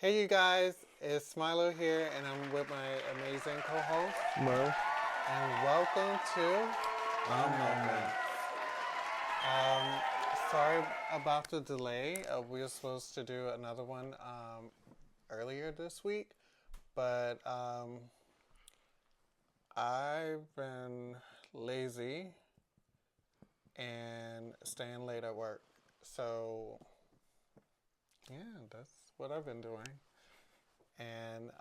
Hey, you guys, it's Milo here, and I'm with my amazing co host. Mo. And welcome to A Moment. Um, Sorry about the delay. We were supposed to do another one earlier this week, but I've been lazy and staying late at work. So, yeah, that's what I've been doing. And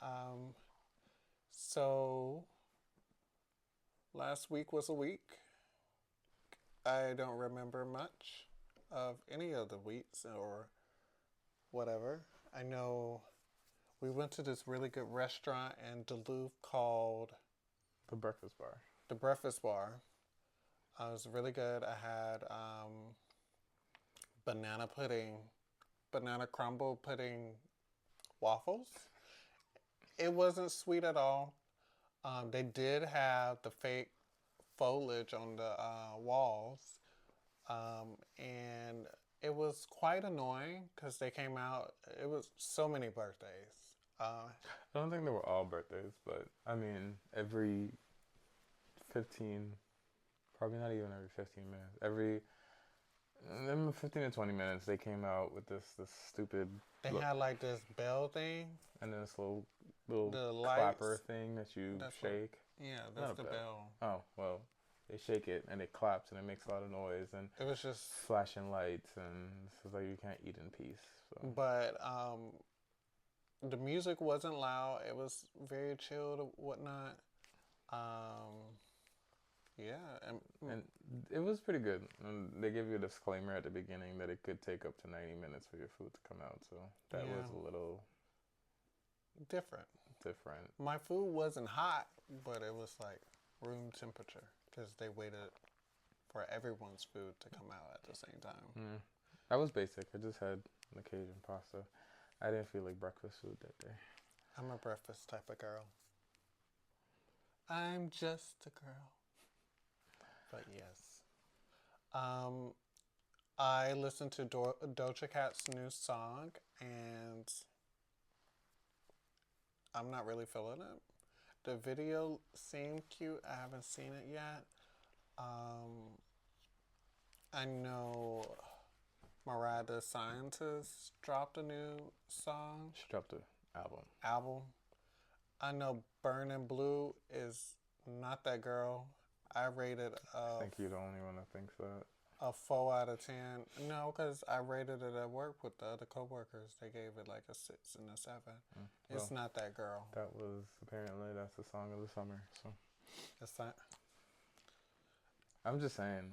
so last week was a week. I don't remember much of any of the weeks or whatever. I know we went to this really good restaurant in Duluth called The Breakfast Bar. the Breakfast Bar. It was really good. I had banana pudding, banana crumble pudding waffles. It wasn't sweet at all. They did have the fake foliage on the walls, and it was quite annoying because they came out. It was so many birthdays. I don't think they were all birthdays, but I mean, every 15, probably not even every 15 minutes, every 15 to 20 minutes, they came out with this stupid They look, had like this bell thing, and then this little the clapper lights. thing that you That's what. shake. Yeah, Not that's a the bell. bell. Oh, well, they shake it and it claps and it makes a lot of noise and It was just, flashing lights and this is like you can't eat in peace. So but the music wasn't loud. It was very chilled, and whatnot. Um, yeah, and and it was pretty good. And they give you a disclaimer at the beginning that it could take up to 90 minutes for your food to come out. So that was yeah, a little different. different. My food wasn't hot, but it was like room temperature because they waited for everyone's food to come out at the same time. Mm. I was basic. I just had an occasion pasta. I didn't feel like breakfast food that day. I'm a breakfast type of girl. I'm just a girl. But yes. Um, I listened to Doja Cat's new song and I'm not really feeling it. The video seemed cute. I haven't seen it yet. Um, I know Mariah the Scientist dropped a new song, She dropped the album. album. I know Burning Blue is not that girl. I rated I think you're the only one that thinks that. a 4 out of 10. No, because I rated it at work with the other coworkers. They gave it like a 6 and a 7. Mm. It's Well, not that girl. that was apparently that's the song of the summer. So It's not. I'm just saying.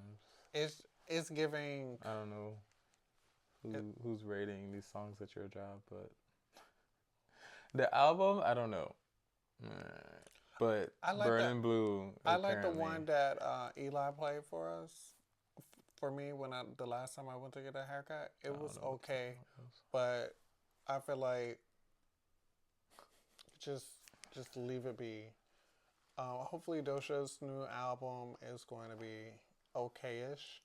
It's giving. I don't know It, who's rating these songs at your job, but the album I don't know. But I like that. Burning Blue I like the apparently. one that Eli played for us. For me, when the last time I went to get a haircut, I it don't was know what the song okay, was. but I feel like just just leave it be. Hopefully, Dosha's new album is going to be okay-ish.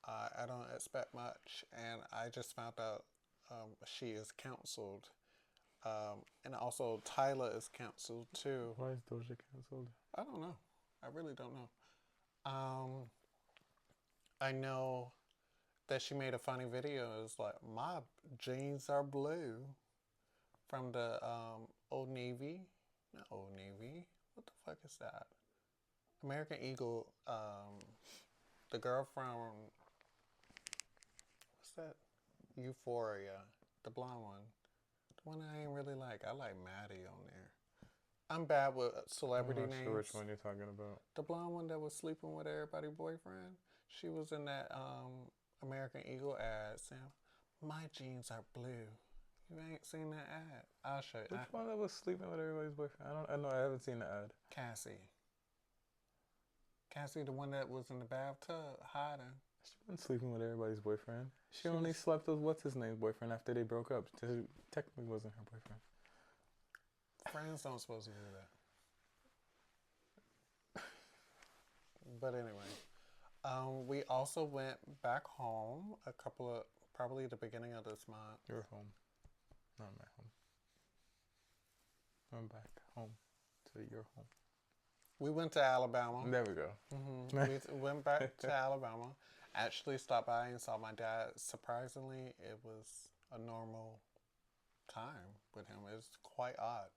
I don't expect much, and I just found out she is canceled, and also Tyler is canceled too. Why is Doja canceled? I don't know. I really don't know. Um, I know that she made a funny video. It's like my jeans are blue from the Old Navy, not Old Navy. What the fuck is that? American Eagle. The girl from what's that? Euphoria, the blonde one. The one I ain't really like. I like Maddie on there. I'm bad with I'm celebrity not sure names. which one you're talking about. The blonde one that was sleeping with everybody's boyfriend. She was in that American Eagle ad saying, "My jeans are blue." You ain't seen that ad? I'll show you. Which one that was sleeping with everybody's boyfriend? I don't. I know. I haven't seen the ad. Cassie. Cassie, the one that was in the bathtub hiding. She wasn't sleeping with everybody's boyfriend. She She only was. slept with what's his name's boyfriend after they broke up. Technically wasn't her boyfriend. Friends don't supposed to do that. But anyway, we also went back home a couple of probably the beginning of this month. You're home, not my home. Went back home to your home. We went to Alabama. There we go. We went back to Alabama. Actually stopped by and saw my dad. Surprisingly, it was a normal time with him. It was quite odd.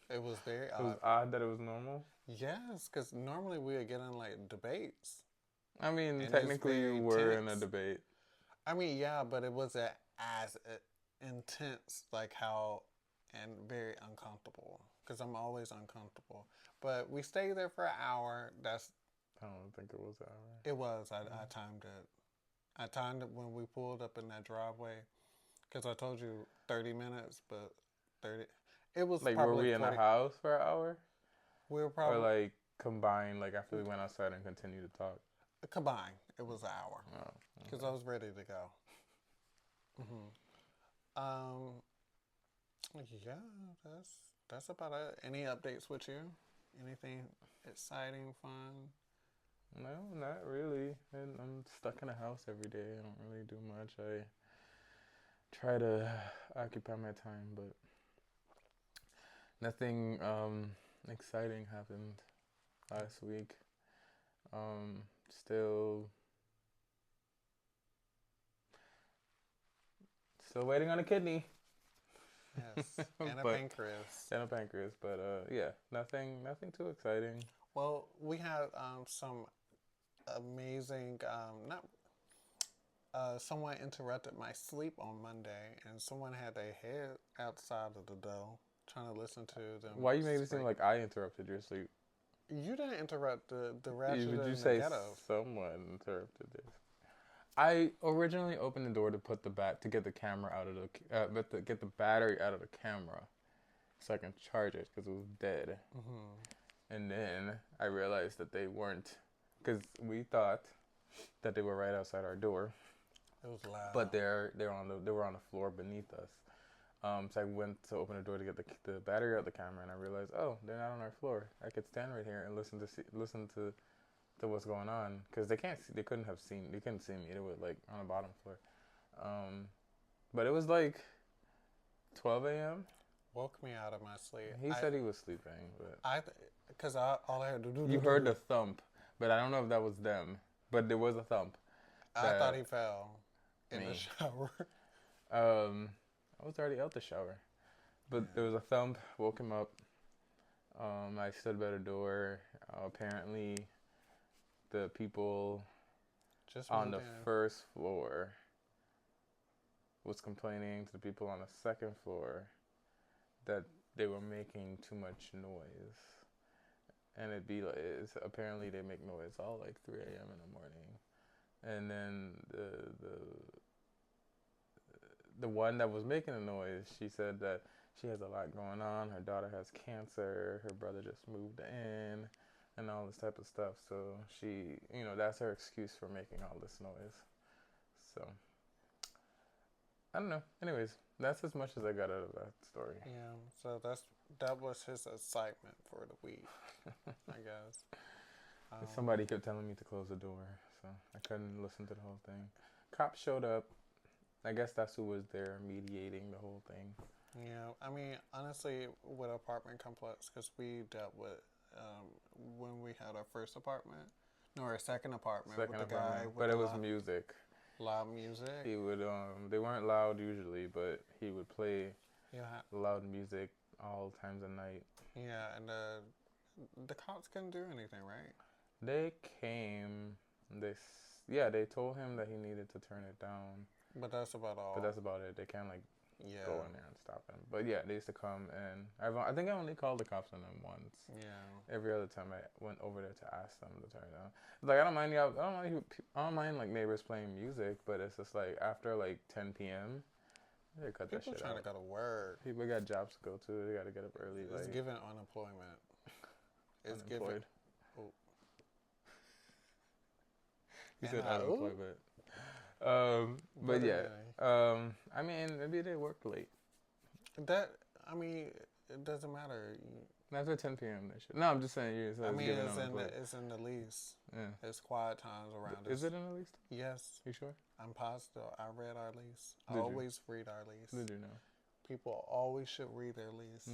It was very It was odd. odd that it was normal. Yes, because normally we would get in like debates. I mean, And technically you were in a tense. debate. I mean, yeah, but it wasn't as intense, like how, and very uncomfortable. Because I'm always uncomfortable. But we stayed there for an hour. I don't think it was that right. It was. I timed it. I timed it when we pulled up in that driveway. Because I told you 30 minutes, but 30. It was Like, probably were we in the house for an hour? We were Or probably like combined, like after we went outside and continued to talk? combined. It was an hour. Oh, Because I was ready to go. Um, yeah, that's about it. Any updates with you? Anything exciting, fun? no, not really. And I'm stuck in the house every day. I don't really do much. I try to occupy my time, but nothing exciting happened last week. Still waiting on a kidney. Yes, and a But pancreas. and a pancreas, but yeah, nothing too exciting. Well, we had some amazing. Not someone interrupted my sleep on Monday, and someone had their head outside of the door trying to listen to them. Why you made it seem scream. like I interrupted your sleep? You didn't interrupt the ratchet Would you in the say ghetto. someone interrupted this? I originally opened the door to put to get the camera out of the get the battery out of the camera, so I can charge it because it was dead. And then I realized that they weren't, because we thought that they were right outside our door, It was loud. but they were on the floor beneath us. So I went to open the door to get the battery out of the camera, and I realized, oh, they're not on our floor. I could stand right here and listen to what's going on, because they couldn't see me. They were like on the bottom floor. But it was like 12 a.m. Woke me out of my sleep. He said he was sleeping, but because all I heard to do. you heard the thump, but I don't know if that was them. But there was a thump. I thought he fell in the shower. I was already out the shower, but there was a thump. Woke him up. I stood by the door. Apparently, the people Just on the moved in. first floor was complaining to the people on the second floor that they were making too much noise. And apparently they make noise all like 3 a.m. in the morning. And then the one that was making the noise, she said that she has a lot going on. Her daughter has cancer. Her brother just moved in, and all this type of stuff. So she, that's her excuse for making all this noise. So I don't know. Anyways, that's as much as I got out of that story. Yeah. So that was his excitement for the week, I guess. Somebody kept telling me to close the door, so I couldn't listen to the whole thing. Cops showed up. I guess that's who was there mediating the whole thing. Yeah, I mean, honestly, with apartment complex, because we dealt with when we had our first apartment, no, our second apartment with the guy with but it was music. Loud music. He would they weren't loud usually, but he would play loud music all times of night. Yeah, and the cops couldn't do anything, right? They came. They told him that he needed to turn it down. But that's about all. But that's about it. They can't go in there and stop him. But yeah, they used to come, and I think I only called the cops on them once. Yeah. Every other time I went over there to ask them to turn it down. Like, I don't mind like neighbors playing music, but it's just like after like 10 p.m. they cut that shit out. People trying to go to work. People got jobs to go to. They got to get up early. It's giving unemployment. It's unemployed. Oh. You said unemployment. But yeah, I mean, maybe they work late. It doesn't matter. After 10 p.m. they should. No, I'm just saying. It's in the lease. Yeah. It's quiet times around us. Is it in the lease? Yes. You sure? I'm positive. I read our lease. I Did you? always read our lease. Did you know? people always should read their lease.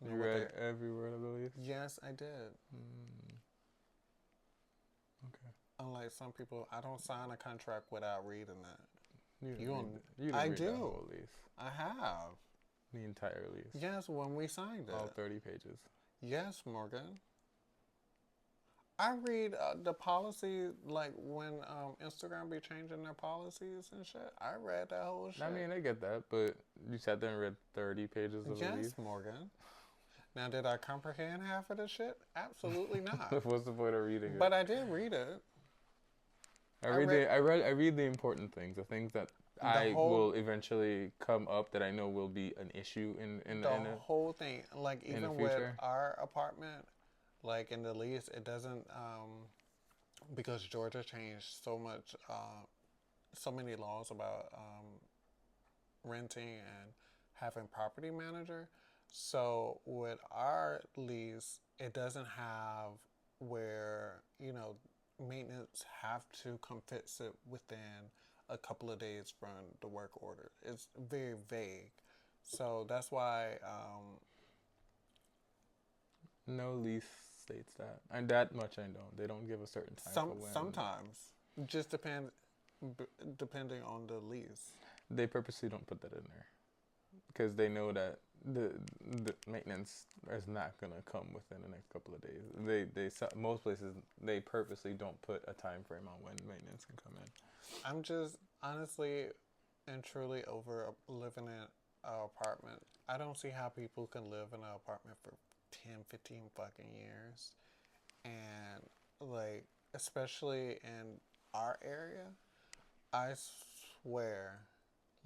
You read every word of the lease? Yes, I did. Okay. Unlike some people, I don't sign a contract without reading it. You didn't I read do. the whole lease. I have. The entire lease. Yes, when we signed it. All 30 pages. Yes, Morgan. I read the policy, like when Instagram be changing their policies and shit. I read that whole shit. I mean, I get that, but you sat there and read 30 pages of the lease? Yes, Morgan. Now, did I comprehend half of the shit? Absolutely not. What's the point of reading it? But I did read it. I read the important things, the things that will eventually come up that I know will be an issue in the whole thing. Like even with our apartment, like in the lease, it doesn't because Georgia changed so much, so many laws about renting and having property manager. So with our lease, it doesn't have where maintenance have to come fix it within a couple of days from the work order. It's very vague. So that's why no lease states that. And that much I know. They don't give a certain time for when. Sometimes. Just depending on the lease. They purposely don't put that in there. Because they know that the maintenance is not going to come within the next couple of days. Most places, they purposely don't put a time frame on when maintenance can come in. I'm just honestly and truly over living in an apartment. I don't see how people can live in an apartment for 10, 15 fucking years. And like, especially in our area, I swear,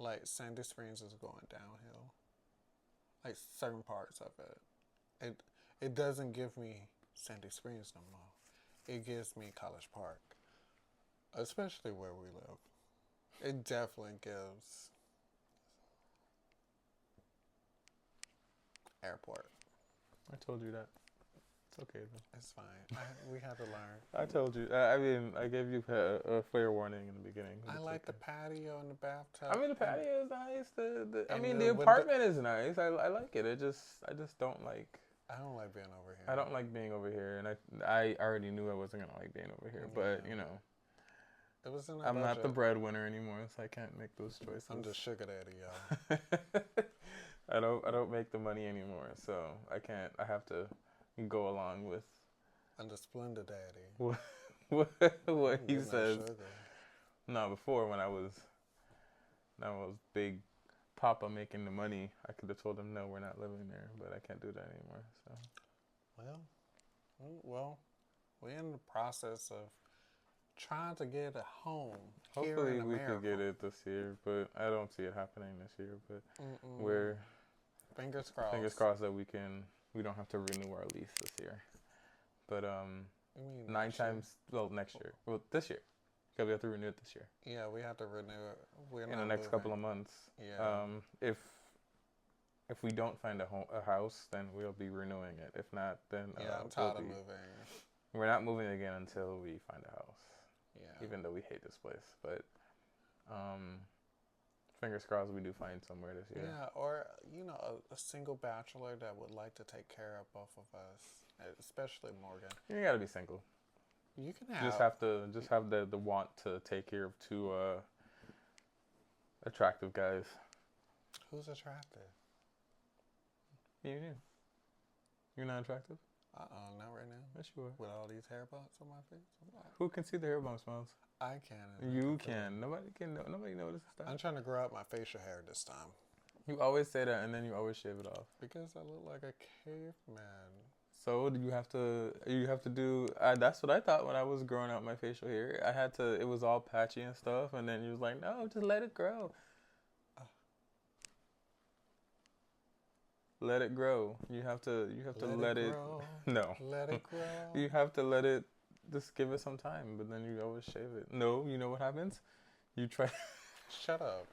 like Sandy Springs is going downhill. Like certain parts of it. It doesn't give me Sandy Springs no more. It gives me College Park. Especially where we live. It definitely gives airport. I told you that. It's okay though. It's fine. We had to learn. I told you. I mean, I gave you a fair warning in the beginning. I like the patio and the bathtub. I mean, the patio is nice. The apartment is nice. I like it. I just don't like. I don't like being over here. I don't like being over here, and I already knew I wasn't gonna like being over here. Yeah. But it was in I'm not the breadwinner anymore, so I can't make those choices. I'm just sugar daddy, y'all. I don't make the money anymore, so I can't. I have to go along with. I'm the splendid daddy. what he says. No, before when I was big Papa making the money, I could have told him no, we're not living there, but I can't do that anymore. So. Well, we're in the process of trying to get a home. Hopefully we could get it this year, but I don't see it happening this year. But we're fingers crossed. Fingers crossed that we don't have to renew our lease this year. But next year. Well, this year, because we have to renew it this year. Yeah, we have to renew it. We're in the next couple of months. Yeah. If we don't find a house, then we'll be renewing it. If not, then I'm tired of moving. We're not moving again until we find a house. Yeah. Even though we hate this place, but fingers crossed we do find somewhere this year. Yeah, or a single bachelor that would like to take care of both of us, especially Morgan. You gotta be single. You can have just have the want to take care of two attractive guys. Who's attractive? You. You're not attractive? Not right now. Yes, you are. With all these hair bumps on my face. Who can see the hair bumps, Miles? I can. You can. Nobody notices that. I'm trying to grow out my facial hair this time. You always say that, and then you always shave it off. Because I look like a caveman. So you have to do. That's what I thought when I was growing out my facial hair. I had to. It was all patchy and stuff, and then you was like, no, just let it grow. Let it grow. You have to let it. No. Let it grow. You have to let it. Just give it some time, but then you always shave it. No, you know what happens? You try. Shut up.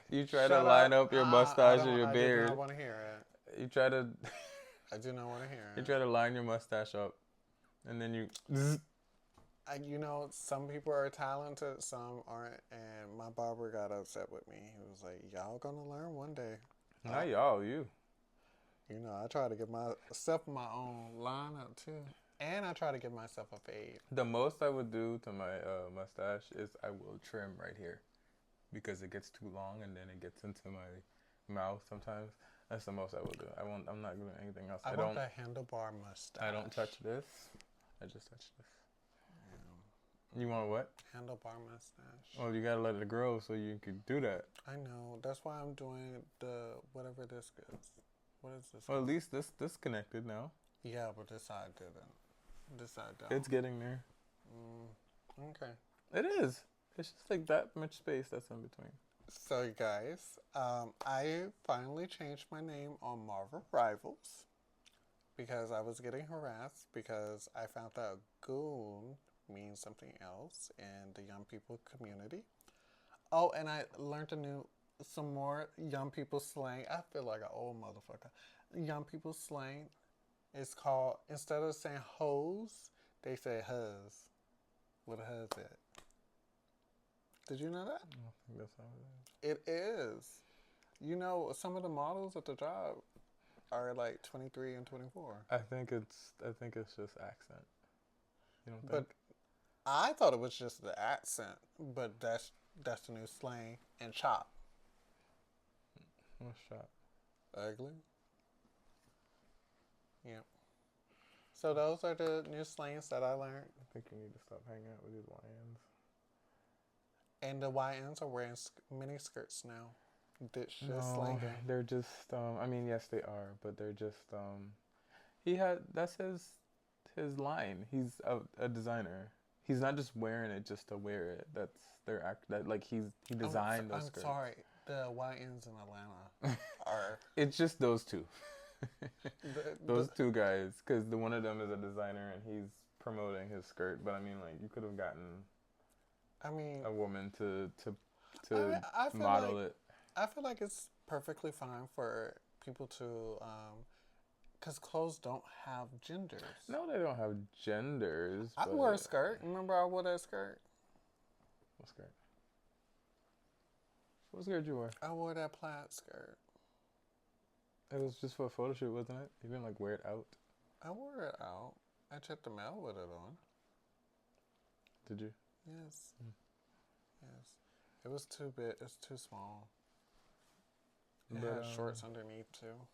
You try to line up your mustache or your beard. I do not want to hear it. You try to. I do not want to hear it. You try to line your mustache up, and then you. Some people are talented, some aren't, and my barber got upset with me. He was like, "Y'all gonna learn one day." Not y'all, you. You know, I try to get myself my own lineup too, and I try to give myself a fade. The most I would do to my mustache is I will trim right here because it gets too long and then it gets into my mouth sometimes. That's the most I will do. I won't. I'm not doing anything else. I want the handlebar mustache. I don't touch this. I just touch this. You want what? Handlebar mustache. Well, you gotta let it grow so you can do that. I know. That's why I'm doing the whatever this is. What is this? Well, at least this connected now. Yeah, but this side didn't. This side don't. It's getting there. Okay. It is. It's just like that much space that's in between. So, you guys, I finally changed my name on Marvel Rivals because I was getting harassed because I found out goon means something else in the young people community. Oh, and I learned some more young people slang. I feel like an old motherfucker. Young people slang is called, instead of saying hoes, they say huz. What a huz is. Did you know that? I don't think that's how it is. It is. You know, some of the models at the job are like 23 and 24. I think it's just accent. You don't think? But I thought it was just the accent, but that's the new slang. And chop. What's shot? Ugly. Yep. So those are the new slangs that I learned. I think you need to stop hanging out with these YNs. And the YNs are wearing mini skirts now. Ditch No, just slanging. they're just. I mean, yes, they are, but they're just. That's his line. He's a designer. He's not just wearing it just to wear it. That's their act. That like he designed those skirts. I'm sorry. The YNs in Atlanta are. It's just those two. Those the, two guys, because the one of them is a designer and he's promoting his skirt. But I mean, like you could have gotten. I mean, a woman to I feel model like, it. I feel like it's perfectly fine for people to, because clothes don't have genders. No, they don't have genders. I wore a skirt. Remember I wore that skirt? What skirt? What skirt you wore? I wore that plaid skirt. It was just for a photo shoot, wasn't it? You didn't like wear it out. I wore it out. I checked the mail with it on. Did you? Yes. Yes. It was too big. It's too small. It had shorts underneath too.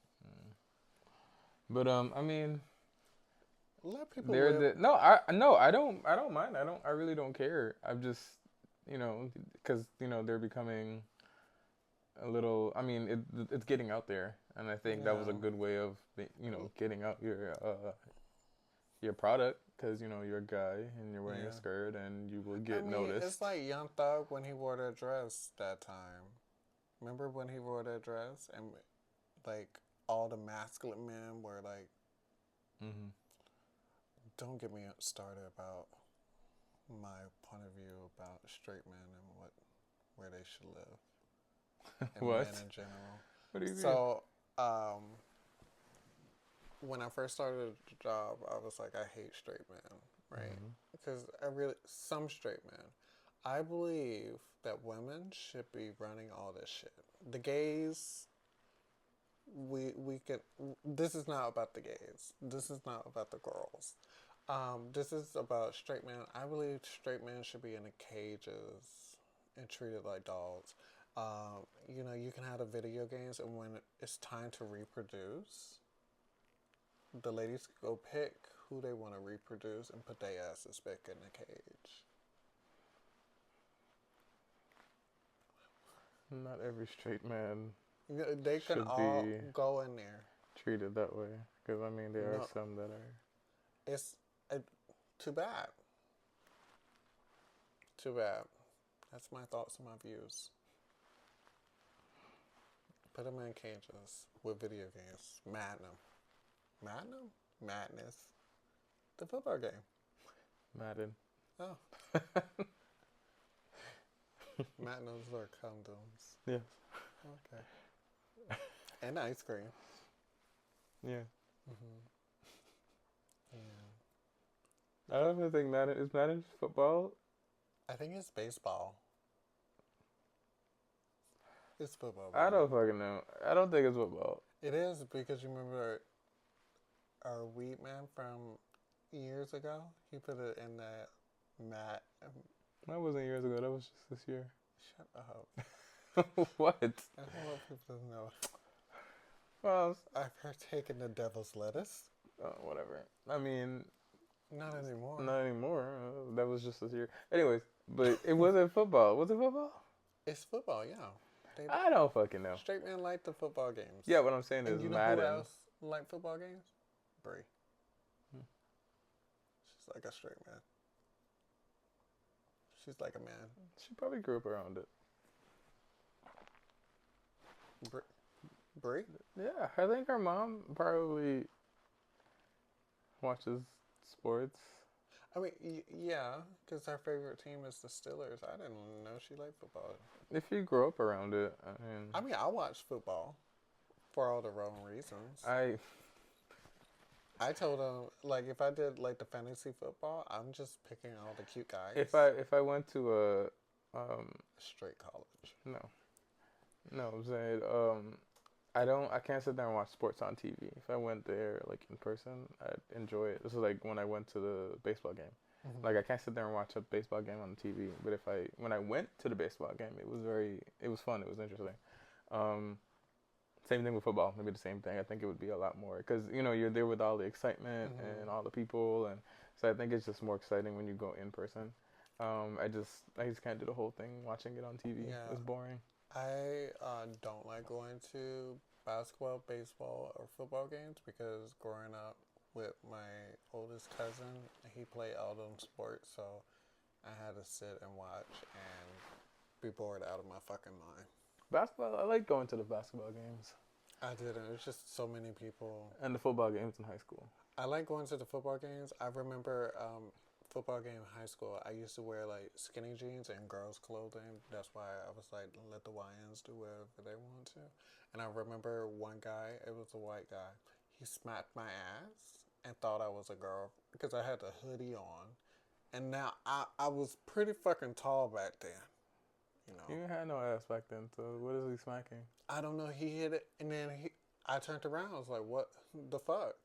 But I mean, let people. I don't mind. I really don't care. I'm just, because they're becoming a little. I mean, it's getting out there, and I think that was a good way of getting out your product. Because, you're a guy and you're wearing a skirt and you will get noticed. It's like Young Thug when he wore that dress that time. Remember when he wore that dress? And, like, all the masculine men were like, don't get me started about my point of view about straight men and where they should live. And What? men in general. What do you mean? So, when I first started the job, I was like, I hate straight men, right? Because some straight men. I believe that women should be running all this shit. The gays, we can. This is not about the gays. This is not about the girls. This is about straight men. I believe straight men should be in the cages and treated like dogs. You can have the video games, and when it's time to reproduce, the ladies go pick who they want to reproduce and put their asses back in the cage. Not every straight man They can all go in there. treated that way. Because, I mean, there are some that are. It's too bad. Too bad. That's my thoughts and my views. Put them in cages with video games. Madness? The football game. Madden. Oh. Madness are condoms. Yes. Okay. And ice cream. Yeah. Yeah. I don't even think Madden is Madden football. I think it's baseball. It's football, I baby. don't fucking know. I don't think it's football. It is because you remember our weed man from years ago? He put it in that mat. That wasn't years ago. That was just this year. Shut up. What? I don't want people to know. Well, I've partaken the devil's lettuce. whatever. I mean, Not anymore. not anymore. That was just this year. Anyways, but it wasn't football. Was it football? It's football, yeah. They I don't fucking know. straight men like the football games. Yeah, what I'm saying And is you know who Madden. else like football games? Brie. Hmm. She's like a straight man. She's like a man. She probably grew up around it. Brie? Yeah, I think her mom probably watches sports. I mean, yeah, because her favorite team is the Steelers. I didn't know she liked football. If you grow up around it, I mean, I watch football for all the wrong reasons. I I told him, like, if I did, like, the fantasy football, I'm just picking all the cute guys. if I went to a Straight college. no, I'm saying I can't sit there and watch sports on TV. If I went there like in person, I'd enjoy it. This is like when I went to the baseball game. Mm-hmm. Like I can't sit there and watch a baseball game on the TV. But when I went to the baseball game, it was fun. It was interesting. Same thing with football. Maybe the same thing. I think it would be a lot more because you're there with all the excitement Mm-hmm. and all the people, and so I think it's just more exciting when you go in person. I just can't do the whole thing watching it on TV. Yeah. It's boring. I don't like going to basketball, baseball, or football games because growing up with my oldest cousin, he played all them sports, so I had to sit and watch and be bored out of my fucking mind. Basketball. I like going to the basketball games I didn't. It was just so many people. and the football games in high school. I like going to the football games. I remember football game in high school. I used to wear like skinny jeans and girls' clothing. That's why I was like, let the YNs do whatever they want to. And I remember one guy. It was a white guy. He smacked my ass and thought I was a girl because I had the hoodie on. And now I was pretty fucking tall back then. You had no ass back then, so what is he smacking? I don't know. He hit it, and then I turned around. I was like, "What the fuck?"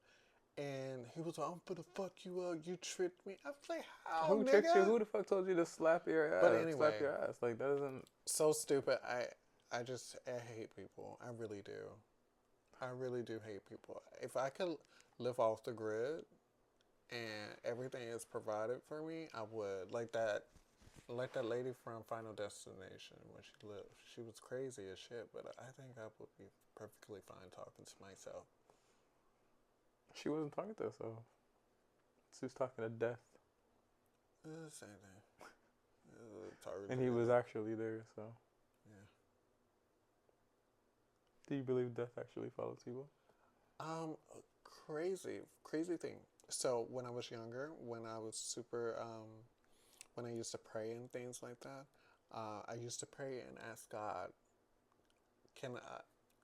And he was like, "I'm gonna fuck you up. You tricked me." I was like, "How, Who nigga?" tricked you? Who the fuck told you to slap your ass? But anyway, Slap your ass. Like that doesn't. so stupid. I hate people. I really do. I really do hate people. If I could live off the grid and everything is provided for me, I would. Like that lady from Final Destination when she lived. She was crazy as shit, but I think I would be perfectly fine talking to myself. She wasn't talking to herself. She was talking to death, Same thing. and he was actually there. So, Yeah. do you believe death actually follows people? Crazy thing. So when I was younger, when I was super, when I used to pray and things like that, I used to pray and ask God,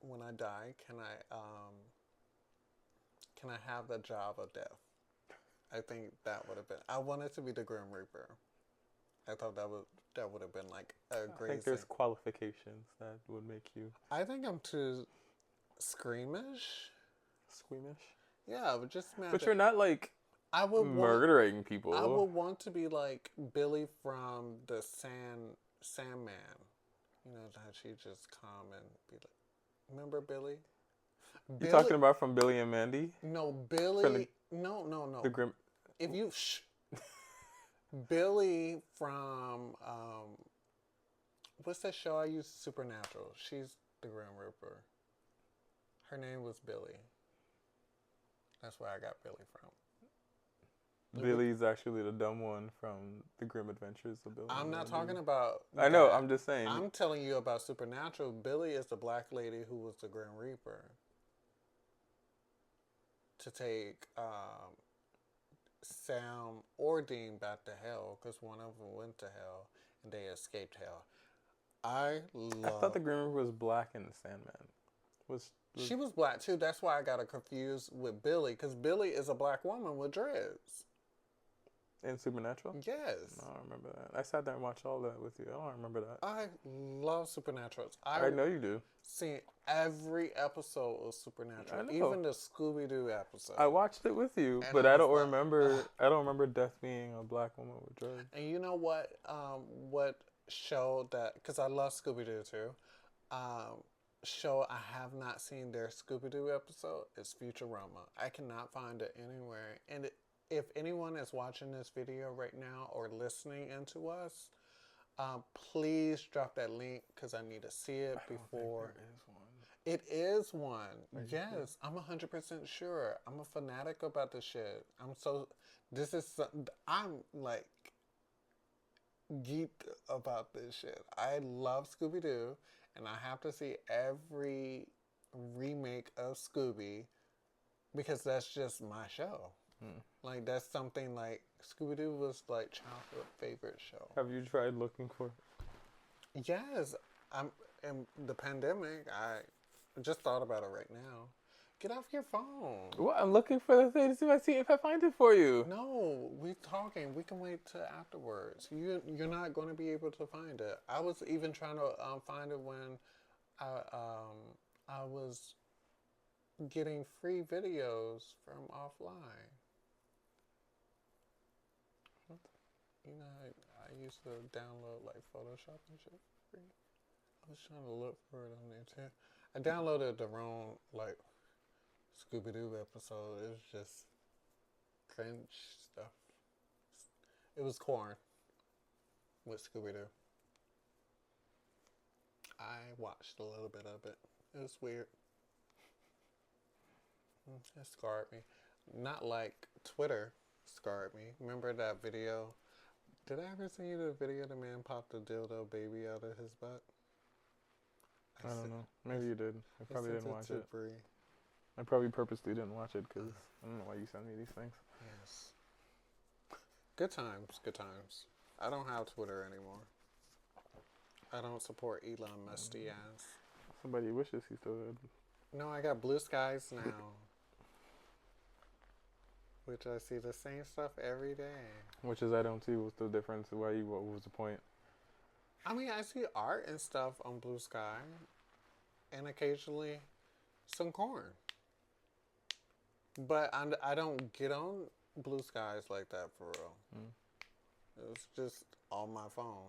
when I die, can I have the job of death? I think that would have been. I wanted to be the Grim Reaper. I thought that would have been like a I great think there's thing. qualifications that would make you I think I'm too squeamish. squeamish. Yeah, but just But imagine. you're not like I would want. murdering people. I would want to be like Billy from the Sandman. You know how she just come and be like, remember Billy? You talking about from Billy and Mandy? No, Billy. No. The Grim. If you Billy from what's that show I used? Supernatural. She's the Grim Reaper. Her name was Billy. That's where I got Billy from. Billy's actually the dumb one from the Grim Adventures of Billy. I'm not and talking Mandy. about. I know. that. I'm just saying. I'm telling you about Supernatural. Billy is the black lady who was the Grim Reaper. To take Sam or Dean back to hell because one of them went to hell and they escaped hell. I thought the Grim Reaper was black in the Sandman. She was black too. That's why I got her confused with Billy because Billy is a black woman with dreads. In Supernatural? Yes. No, I don't remember that. I sat there and watched all that with you. I don't remember that. I love Supernatural. I know you do. Seen every episode of Supernatural, I know. even the Scooby Doo episode. I watched it with you, And but I I was don't like, remember. ugh. I don't remember Death being a black woman with drugs. And you know what show that? Because I love Scooby Doo too. Um, show I have not seen their Scooby Doo episode is Futurama. I cannot find it anywhere. And if anyone is watching this video right now or listening into us, please drop that link because I need to see it before. It is one. Yes, I'm 100% sure. I'm a fanatic about this shit. I'm like geeked about this shit. I love Scooby Doo, and I have to see every remake of Scooby because that's just my show. Like, that's something like Scooby Doo was like childhood favorite show. Have you tried looking for? Yes, I'm in the pandemic. I just thought about it right now. Get off your phone. What? I'm looking for the thing to see if I find it for you. No, we're talking. We can wait till afterwards. You're not going to be able to find it. I was even trying to find it when I was getting free videos from offline. You know, I used to download like Photoshop and shit for free. I was trying to look for it on there too. I downloaded the wrong like Scooby Doo episode. It was just cringe stuff. It was corn with Scooby Doo. I watched a little bit of it. It was weird. It scarred me. Not like Twitter scarred me. Remember that video? Did I ever send you the video the man popped a dildo baby out of his butt? I don't know. Maybe you did. I probably didn't watch it. Bree. I probably purposely didn't watch it because I don't know why you send me these things. Yes. Good times. Good times. I don't have Twitter anymore. I don't support Elon Musty ass. Somebody wishes he still did. No, I got Blue Skies now. Which I see the same stuff every day. Which is I don't see what's the difference. What was the point? I mean, I see art and stuff on Blue Sky, and occasionally some corn. But I don't get on Blue Skies like that for real. It's just on my phone.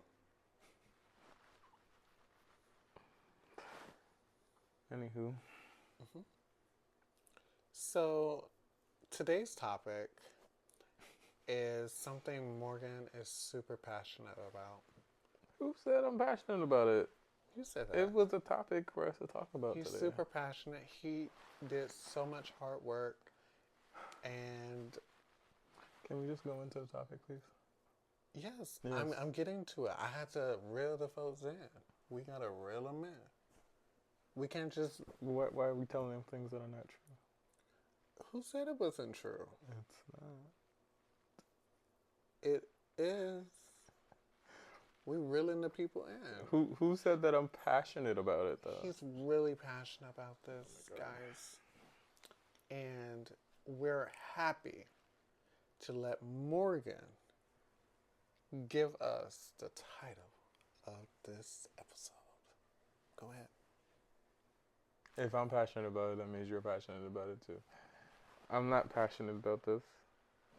Anywho. So today's topic is something Morgan is super passionate about. Who said I'm passionate about it? You said that. It was a topic for us to talk about He's today. He's super passionate. He did so much hard work. And can we just go into the topic, please? Yes. I'm getting to it. I had to reel the folks in. We got to reel them in. We can't just... Why are we telling them things that are not true? Who said it wasn't true? It's not. It is. We reeling the people in. Who said that I'm passionate about it, though? He's really passionate about this, guys. And we're happy to let Morgan give us the title of this episode. Go ahead. If I'm passionate about it, that means you're passionate about it too. I'm not passionate about this,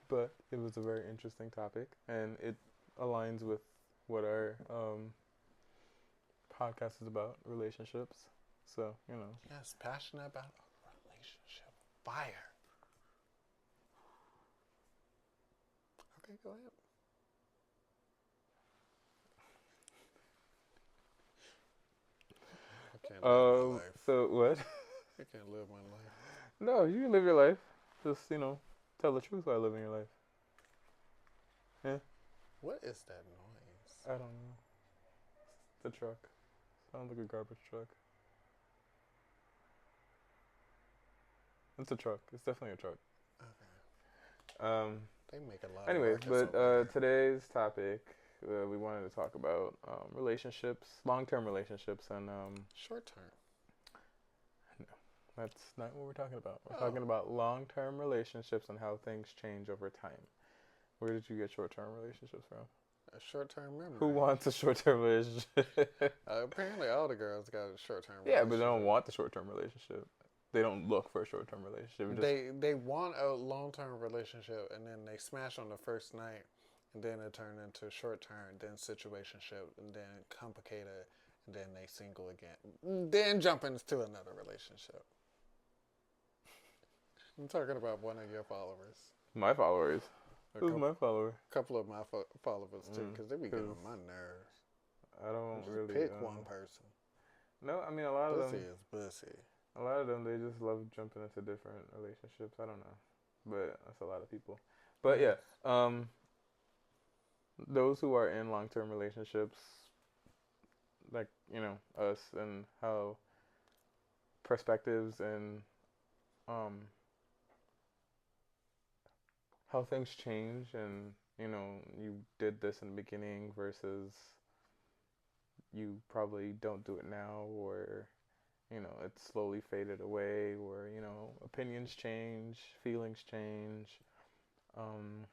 but it was a very interesting topic, and it aligns with what our podcast is about, relationships. So, you know. Yes, passionate about a relationship. Fire. Okay, go ahead. I can't live my life. So what? I can't live my life. No, you can live your life. Just, tell the truth while living your life. Yeah. What is that noise? I don't know. It's the truck. Sounds like a garbage truck. It's a truck. It's definitely a truck. Okay. They make a lot anyways, of ruckus but today's topic, we wanted to talk about relationships, long-term relationships, and short-term. No, that's not what we're talking about. We're talking about long-term relationships and how things change over time. Where did you get short-term relationships from? A short-term Who memory. wants a short-term relationship? Apparently, all the girls got a short-term Yeah, but they don't relationship. want the short-term relationship. They don't look for a short-term relationship. Just They want a long-term relationship, and then they smash on the first night, and then it turn into short-term, then situationship, and then complicated, and then they single again. Then jump into another relationship. I'm talking about one of your followers. my followers. A Who's couple, my follower? couple of my followers too, because they be getting Because on my nerves. I don't Just really pick one person. No, I mean a lot of Pussy them. is pussy. A lot of them they just love jumping into different relationships. I don't know, but that's a lot of people. But yeah, those who are in long-term relationships, like us, and how perspectives and um how things change, and you did this in the beginning versus you probably don't do it now, or it's slowly faded away, or opinions change, feelings change. um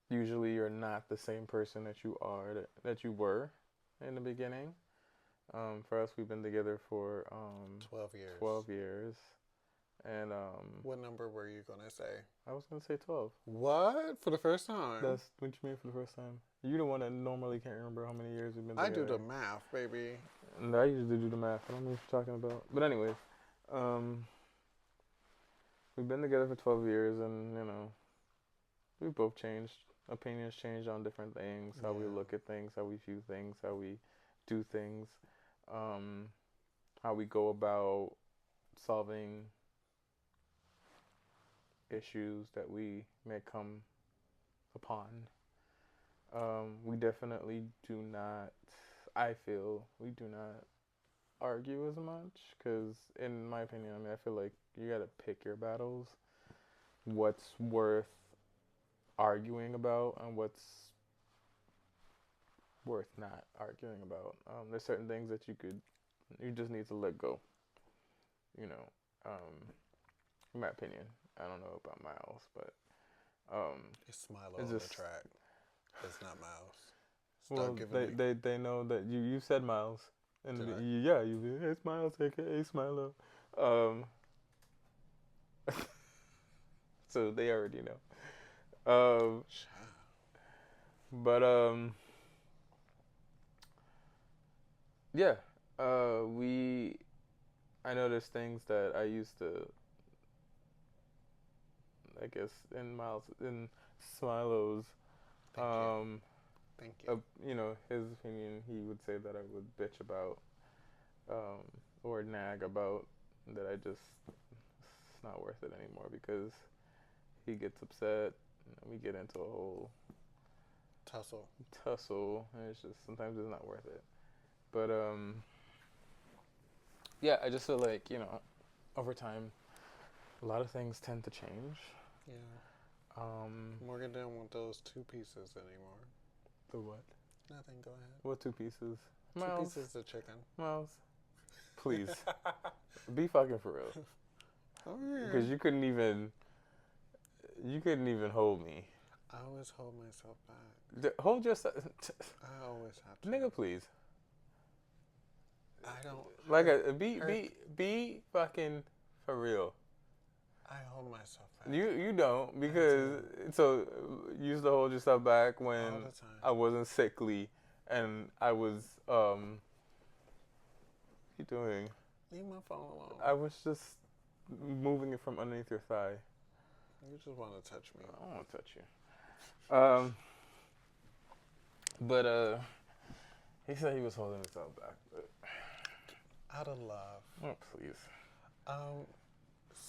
Usually you're not the same person that that you were in the beginning. For us, we've been together for 12 years. 12 years. And What number were you going to say? I was going to say 12. What? For the first time? That's what you mean for the first time. You're the one that normally can't remember how many years we've been I together. do the math, baby. And I usually do the math. I don't know what you're talking about. But anyways, we've been together for 12 years, and, we both changed. Opinions changed on different things, how we look at things, how we view things, how we do things, how we go about solving issues that we may come upon. We definitely do not, I feel, we do not argue as much, because in my opinion, I feel like you gotta pick your battles, what's worth arguing about and what's worth not arguing about. There's certain things that you just need to let go, in my opinion. I don't know about Miles, but It's Milo it's on the just, track. It's not Miles. well, they know that you said Miles, and Did I? yeah, it's Miles, aka Smilo. Um, so they already know. But yeah, I know there's things that I used to, I guess, in Smilo's, Thank you. Thank you. his opinion, he would say that I would bitch about, or nag about, that it's not worth it anymore, because he gets upset, and we get into a whole tussle, and it's just, sometimes it's not worth it. But yeah, I just feel like, over time, a lot of things tend to change. Yeah. Morgan didn't want those two pieces anymore. The what? Nothing, go ahead. What two pieces? Two pieces of chicken. Miles, please, be fucking for real. Oh, yeah. Because you couldn't even hold me. I always hold myself back. Hold yourself. I always have to. Nigga, please. I don't. Like, be fucking for real. I hold myself back. You don't, because so you used to hold yourself back when all the time. I wasn't sickly and I was what you doing? Leave my phone alone. I was just moving it from underneath your thigh. You just want to touch me. I don't want to touch you. But he said he was holding himself back. But out of love. Oh, please.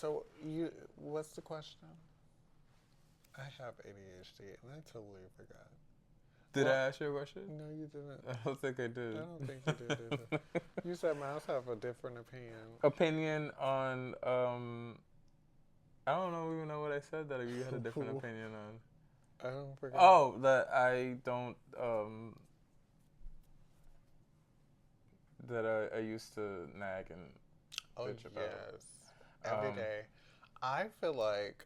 So what's the question? I have ADHD and I totally forgot. Did I ask you a question? No, you didn't. I don't think I did. I don't think you did either. You said Miles have a different opinion. Opinion on I don't even know what I said that you had a different opinion on. I don't forget. Oh, that I don't that I used to nag and bitch about. Yes. Every day. I feel like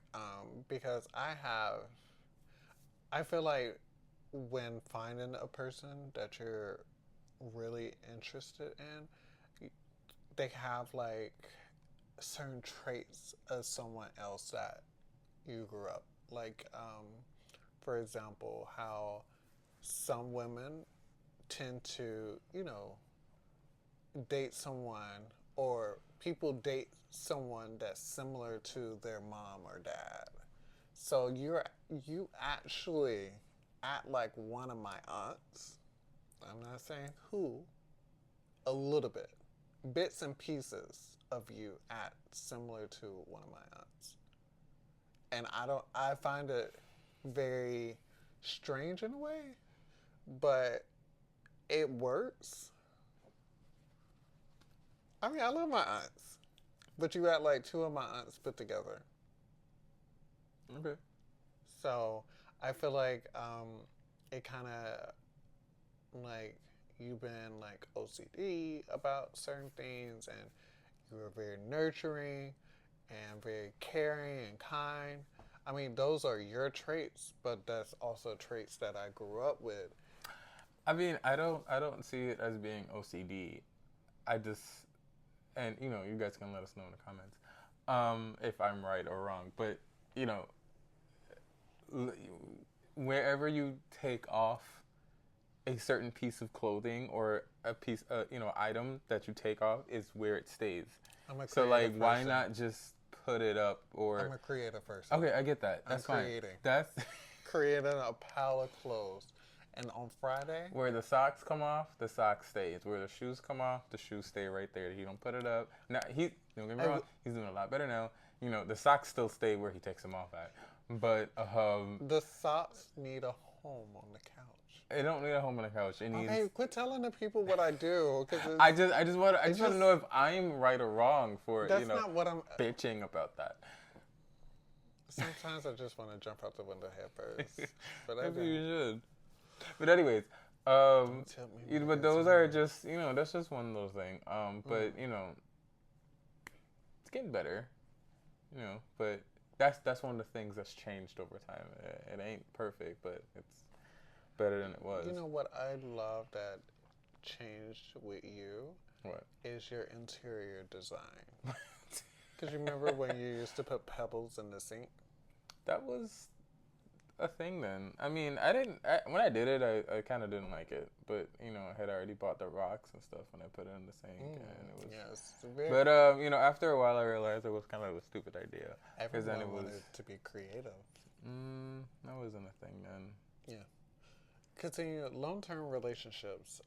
because I feel like when finding a person that you're really interested in, they have like certain traits of someone else that you grew up. Like, for example, how some women tend to, date someone or people date someone that's similar to their mom or dad. So you actually act like one of my aunts. I'm not saying who, a little bit. Bits and pieces of you act similar to one of my aunts. And I find it very strange in a way, but it works. I mean, I love my aunts, but you got like two of my aunts put together. Okay. So I feel like it kind of like you've been like OCD about certain things, and you were very nurturing and very caring and kind. I mean, those are your traits, but that's also traits that I grew up with. I mean, I don't see it as being OCD. I just, and you guys can let us know in the comments, if I'm right or wrong. But you know, wherever you take off a certain piece of clothing or a piece, item that you take off is where it stays. I'm a So like, creative why person. not just put it up or? I'm a creative person. Okay, I get that. That's I'm fine. creating. That's Creating a pile of clothes. And on Friday, where the socks come off, the socks stays. Where the shoes come off, the shoes stay right there. He don't put it up. Now don't get me wrong, he's doing a lot better now. The socks still stay where he takes them off at. But the socks need a home on the couch. it don't need a home on the couch. It needs. Okay, quit telling the people what I do. Cause I just want to know if I'm right or wrong for that's not what I'm bitching about that. Sometimes I just want to jump out the window head first. But I Maybe you don't. should. But anyways, but those are just that's just one of those things. But it's getting better. But that's one of the things that's changed over time. It ain't perfect, but it's better than it was. You know what I love that changed with you? What? Is your interior design. Because you remember when you used to put pebbles in the sink? That was a thing then. I mean, when I did it, I kind of didn't like it, but I had already bought the rocks and stuff when I put it in the sink, and it was. Yes. But after a while, I realized it was kind of a stupid idea. Everyone then it wanted to be creative. That wasn't a thing then. Yeah. Continue long-term relationships.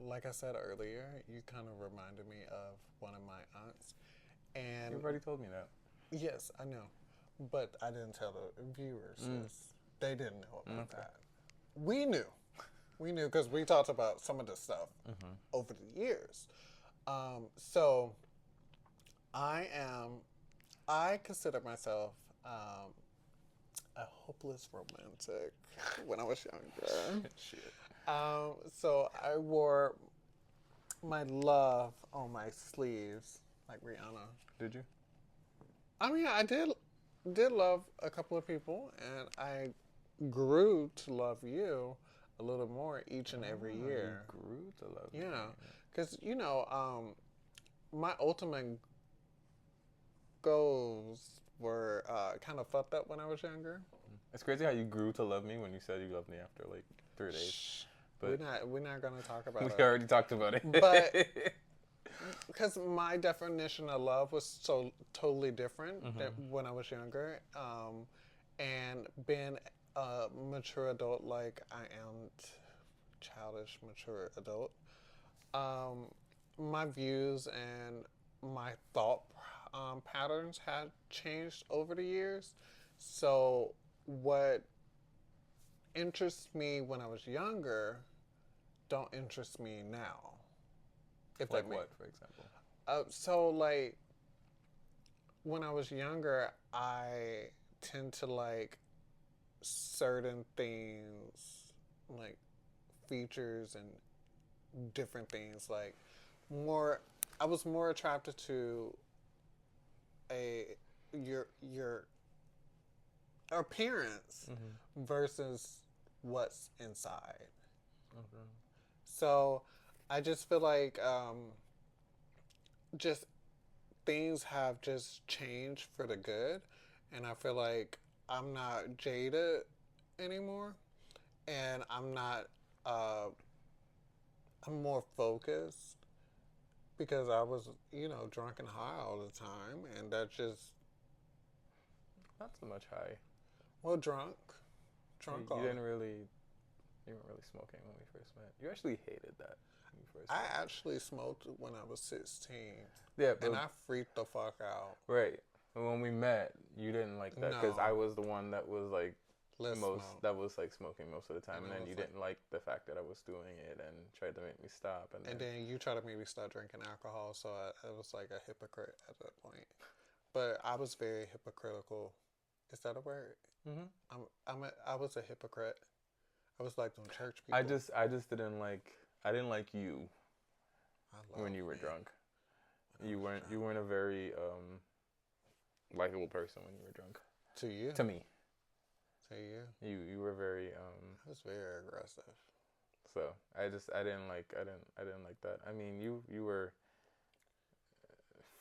Like I said earlier, you kind of reminded me of one of my aunts, and you've already told me that. Yes, I know. But I didn't tell the viewers. They didn't know about that. We knew. We knew because we talked about some of the stuff over the years. So I consider myself a hopeless romantic when I was younger. Shit. So I wore my love on my sleeves, like Rihanna. Did you? I mean, I did love a couple of people, and I grew to love you a little more each and every year. You grew to love me. Yeah, because my ultimate goals were kind of fucked up when I was younger. It's crazy how you grew to love me when you said you loved me after like 3 days. Shh. But we're not gonna talk about it. We already talked about it. But because my definition of love was so totally different than when I was younger, and being a mature adult like I am, childish mature adult, my views and my thought patterns had changed over the years. So what interests me when I was younger don't interest me now. If like that what, for example? So like when I was younger, I tend to like certain things, like features and different things. Like I was more attracted to a your appearance Mm-hmm. versus what's inside. Okay. So I just feel like just things have just changed for the good, and I feel like I'm not jaded anymore, and I'm not. Uh, I'm more focused because I was, drunk and high all the time, and that just Not so much high. well, drunk You all. didn't really, you weren't really smoking when we first met. You actually hated that when you first I met. actually smoked when I was 16, Yeah, and but I freaked the fuck out. right. When we met, you didn't like that because I No, was the one that was like let's most smoke, that was like smoking most of the time, and and it then was you like, didn't like the fact that I was doing it and tried to make me stop, and and then then you try to make me start drinking alcohol, so I was like a hypocrite at that point. But I was very hypocritical. Is that a word? hmm I was a hypocrite. I was like them church I people. just I just didn't like I didn't like you I when love you were me drunk. when I was You drunk. weren't a very likable person when you were drunk. To you, To me, to you, you were very I was very aggressive. so I didn't like that. I mean, you were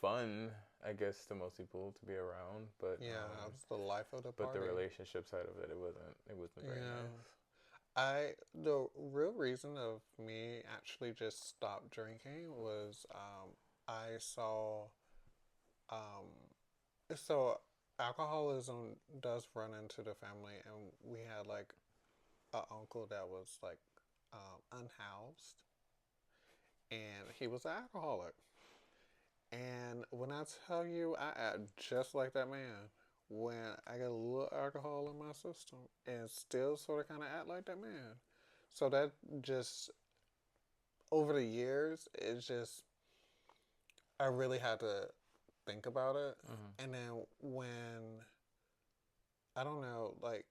fun, I guess, to most people to be around, Yeah, I was the life of the but the party. relationship side of it, it wasn't very Yeah. nice. The real reason of me actually just stopped drinking was I saw um, so alcoholism does run into the family, and we had like a uncle that was like unhoused, and he was an alcoholic. And when I tell you, I act just like that man. When I get a little alcohol in my system, and still sort of kind of act like that man. So that just over the years, it's just I really had to think about it. Mm-hmm. And then when I don't know, like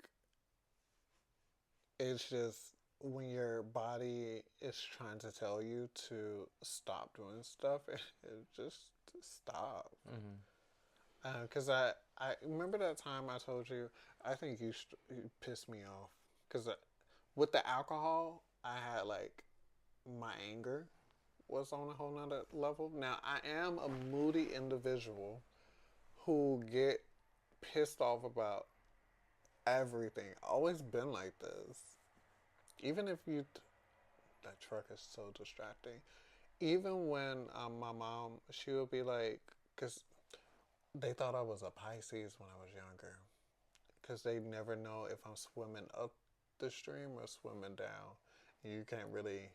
it's just when your body is trying to tell you to stop doing stuff, it just stop. Mm-hmm. Because I remember that time I told you, I think you pissed me off. Because with the alcohol, I had like my anger was on a whole nother level. Now, I am a moody individual who get pissed off about everything. Always been like this. Even if you, that truck is so distracting. Even when my mom, she would be like, because they thought I was a Pisces when I was younger. Because they never know if I'm swimming up the stream or swimming down. You can't really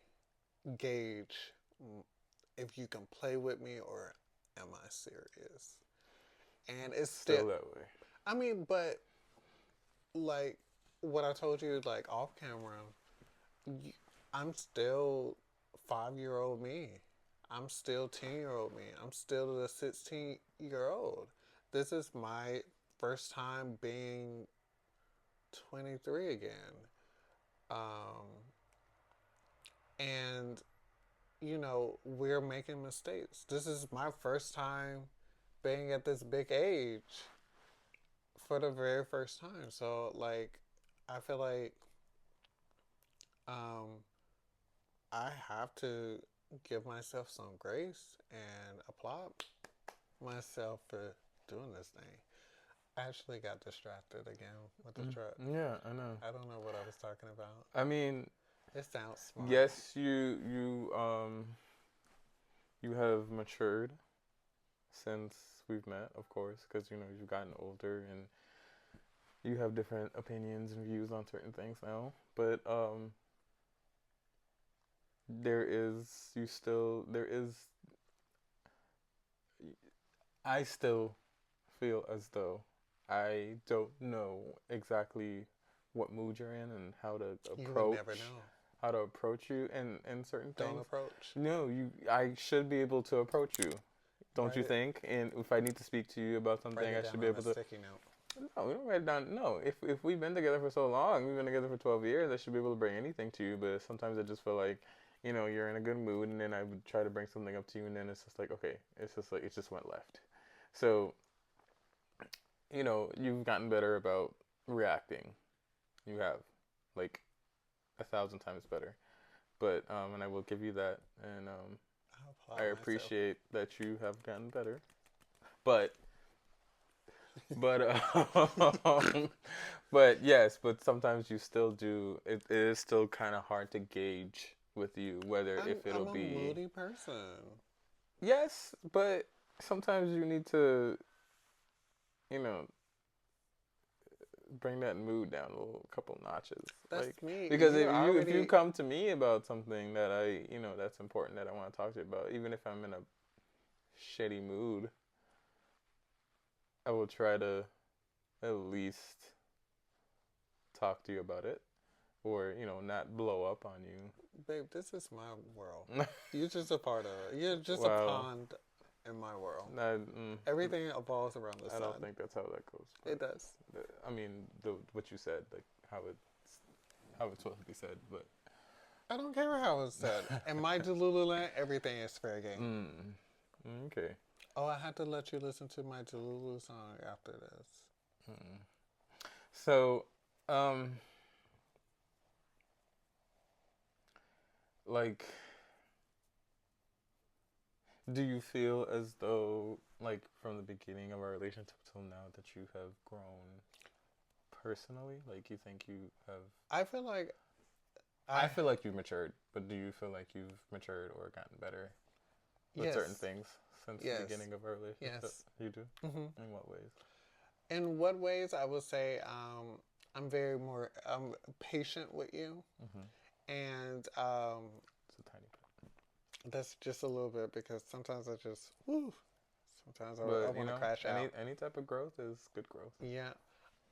gauge if you can play with me or am I serious. And it's still, Still that way. I mean, but like what I told you, like off camera, I'm still 5-year old me. I'm still 10-year old me. I'm still the 16-year old. This is my first time being 23 again. Um, and, we're making mistakes. This is my first time being at this big age for the very first time. So, like, I feel like um, I have to give myself some grace and applaud myself for doing this thing. I actually got distracted again with the truck. Yeah, I know. I don't know what I was talking about. I mean, It sounds smart. yes, you have matured since we've met, of course, because you've gotten older and you have different opinions and views on certain things now. But there is. I still feel as though I don't know exactly what mood you're in and You would never know. how to approach you in certain Don't things. approach. No, I should be able to approach you. Don't Write you it. think? And if I need to speak to you about Write something, it I down should be on a able to. sticky note. No, we don't write it down. No, if we've been together for so long, we've been together for 12 years, I should be able to bring anything to you. But sometimes I just feel like, you're in a good mood, and then I would try to bring something up to you, and then it's just like, okay, it's just like it just went left. So you've gotten better about reacting. You have, like, 1,000 times better. But and I will give you that, and I I applaud myself. appreciate that you have gotten better. But but but yes, but sometimes you still do. It is still kind of hard to gauge with you whether if it'll I'm a be moody person. yes, but sometimes you need to you know bring that mood down a little couple notches. That's Like me. because You if you already. come to me about something that that's important that I want to talk to you about, even if I'm in a shitty mood, I will try to at least talk to you about it or, not blow up on Babe, this is my world. you. You're just a part of it. You're just a Well, pond in my world. I, Everything evolves around the I don't sun. think that's how that goes. It does. I mean, what you said, like how it's supposed to be said, but I don't care how it's said. In my Delulu land, everything is fair game. okay. Oh, I had to let you listen to my Delulu song after this. So, um, like, do you feel as though, like, from the beginning of our relationship till now, that you have grown personally? Like, you think you have? I feel like I I feel like you've matured, but do you feel like you've matured or gotten better with certain yes, things since the yes, beginning of our relationship? yes. You do? hmm In what ways? In what ways I would say I'm patient with you, Mm-hmm. and It's a tiny bit. that's just a little bit because sometimes I just woo. Sometimes I But, want to crash any out. any type of growth is good growth. Yeah.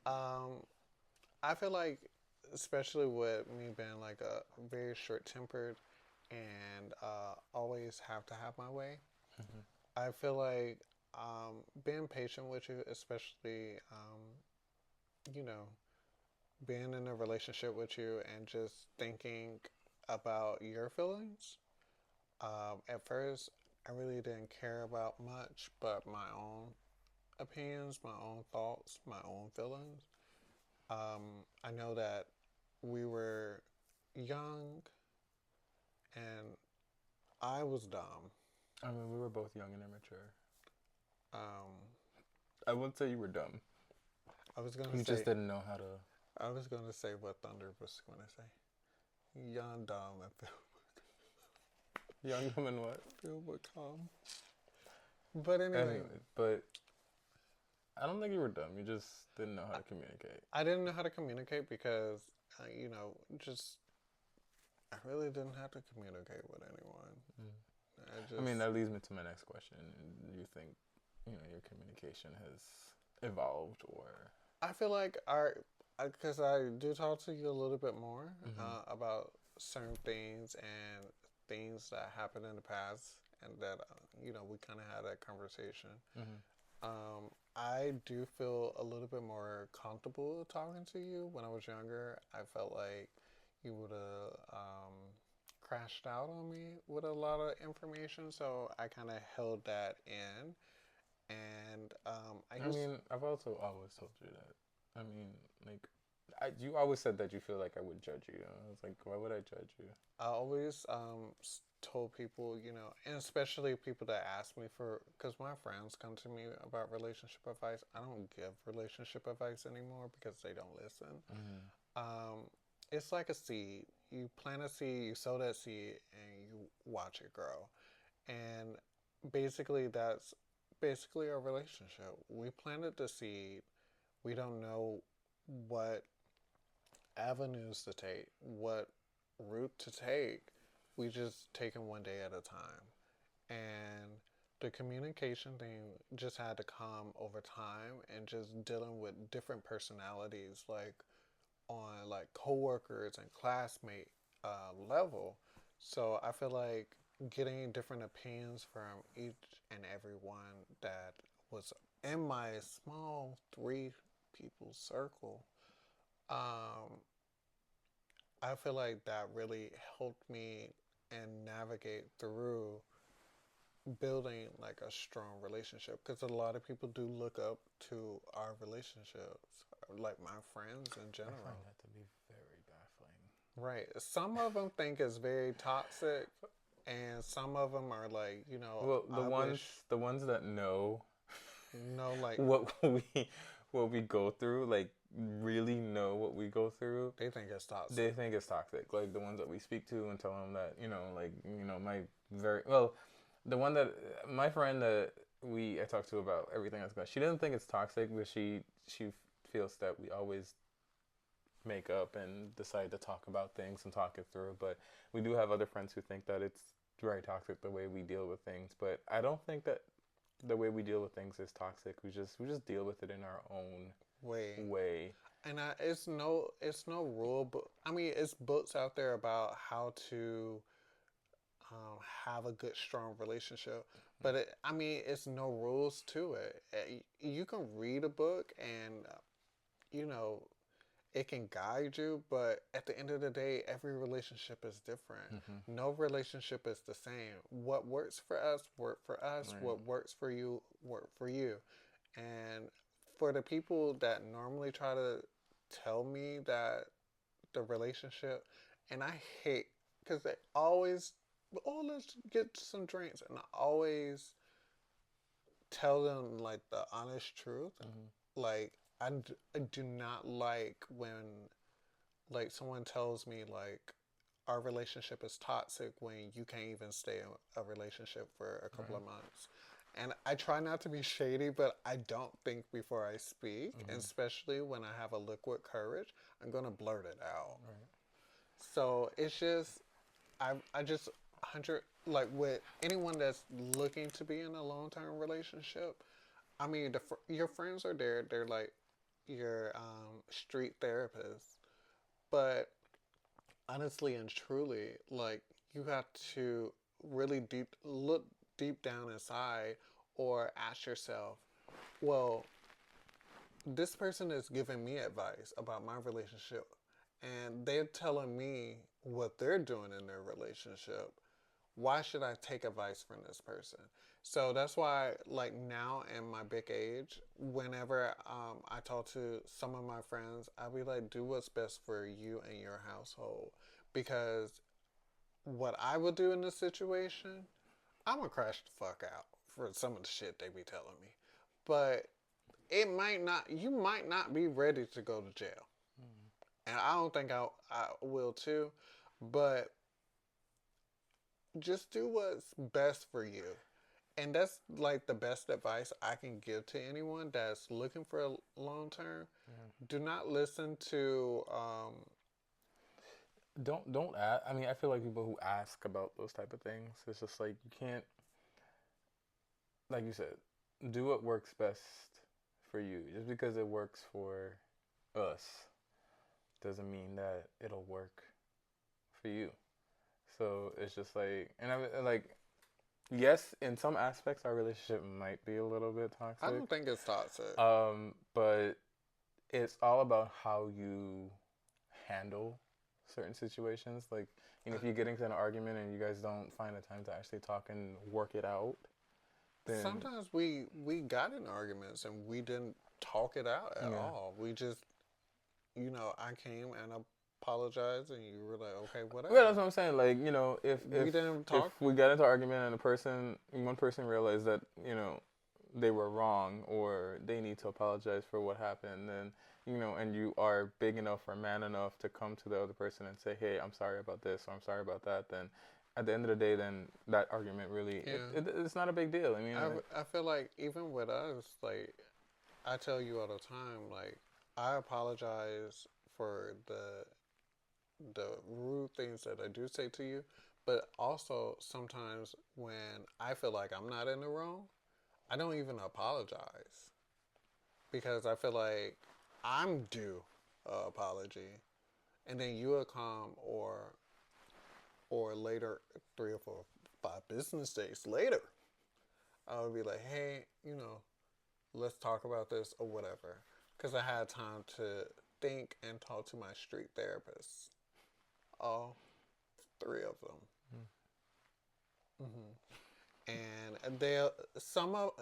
Um, I feel like, especially with me being like a very short tempered and always have to have my way, Mm-hmm. I feel like being patient with you, especially, you know, being in a relationship with you and just thinking about your feelings. At first, I really didn't care about much but my own opinions, my own thoughts, my own feelings. I know that we were young and I was dumb. I mean, we were both young and immature. Um, I wouldn't say you were dumb. I was gonna You just say didn't know how to. I was gonna say what Thunder was gonna say. Young, dumb, and Young, dumb, and what? filled with calm. But anyway, Anyway, but I don't think you were dumb. You just didn't know how to communicate. I didn't know how to communicate because, just I really didn't have to communicate with anyone. Mm. I I mean, just that leads me to my next question. You think, your communication has evolved or? I feel like because I do talk to you a little bit more Mm-hmm. about certain things and things that happened in the past, and that we kind of had that conversation. Mm-hmm. I do feel a little bit more comfortable talking to you. When I was younger, I felt like you would have crashed out on me with a lot of information, so I kind of held that in. And I I used mean, I've also always told you that. I mean, like, you always said that you feel like I would judge you. I was like, why would I judge you? I always told people, and especially people that ask me for, because my friends come to me about relationship advice. I don't give relationship advice anymore because they don't listen. Mm-hmm. Um, it's like a seed. You plant a seed, you sow that seed, and you watch it grow. And basically, that's basically our relationship. We planted the seed. We don't know what avenues to take, what route to take. We just take it one day at a time. And the communication thing just had to come over time and just dealing with different personalities, like on like coworkers and classmate level. So I feel like getting different opinions from each and every one that was in my small three people circle, um, I feel like that really helped me and navigate through building like a strong relationship because a lot of people do look up to our relationships, like my friends in I find general. that to be very baffling. Right. Some of them think it's very toxic, and some of them are like, Well, I wish, the ones that know like what we what we go through, like really know what we go through, they think it's they toxic. think it's toxic. Like the ones that we speak to and tell them that like my very well, the one that my friend that I talked to about everything that's going. She didn't think it's toxic, but she feels that we always make up and decide to talk about things and talk it through. But we do have other friends who think that it's very toxic the way we deal with things. But I don't think that the way we deal with things is toxic. We just deal with it in our own Way. way. And it's no rule book. I mean, it's books out there about how to have a good, strong relationship. But I mean, it's no rules to it. You can read a book and you know it can guide you, but at the end of the day, every relationship is different. Mm-hmm. No relationship is the same. What works for us, work for us. Right. What works for you, work for you. And for the people that normally try to tell me that the relationship, and I hate because they always, oh, let's get some drinks, and I always tell them like the honest truth. Mm-hmm. Like I do not like when like someone tells me like our relationship is toxic when you can't even stay in a relationship for a couple Right. of months. And I try not to be shady, but I don't think before I speak, and Mm-hmm. especially when I have a liquid courage, I'm gonna blurt it out. Right. So it's just I just 100 like with anyone that's looking to be in a long term relationship. I mean, your friends are there. They're like your street therapists, but honestly and truly, like you have to really deep look deep down inside, or ask yourself, well, this person is giving me advice about my relationship, and they're telling me what they're doing in their relationship. Why should I take advice from this person? So that's why, like now in my big age, whenever I talk to some of my friends, I'll be like, do what's best for you and your household. Because what I would do in this situation, I'm gonna crash the fuck out for some of the shit they be telling me. But you might not be ready to go to jail. Mm-hmm. And I don't think I will too. But just do what's best for you. And that's like the best advice I can give to anyone that's looking for a long term. Yeah. Do not listen to Don't ask. I mean, I feel like people who ask about those type of things, it's just like you can't, like you said, do what works best for you. Just because it works for us doesn't mean that it'll work for you. So it's just like, and I like, yes, in some aspects, our relationship might be a little bit I toxic. don't think it's toxic. But it's all about how you handle certain situations. Like, if you get into an argument and you guys don't find the time to actually talk and work it out, then Sometimes we got in arguments and we didn't talk it out at yeah. all. We just, I came and apologized, and you were like, okay, Well, whatever. that's what I'm saying. Like, We didn't if talk. we got into an argument and one person realized that they were wrong or they need to apologize for what happened, then and you are big enough or man enough to come to the other person and say, hey, I'm sorry about this or I'm sorry about that, then at the end of the day, then that argument really Yeah. it's not a big deal. I mean, I feel like even with us, like I tell you all the time, like I apologize for the rude things that I do say to you, but also sometimes when I feel like I'm not in the wrong, I don't even apologize because I feel like I'm due a apology, and then you will come, or later, 3 or 4, 5 business days later, I'll be like, hey, let's talk about this or whatever, because I had time to think and talk to my street therapist, all 3 of them. mm, Hmm. and some of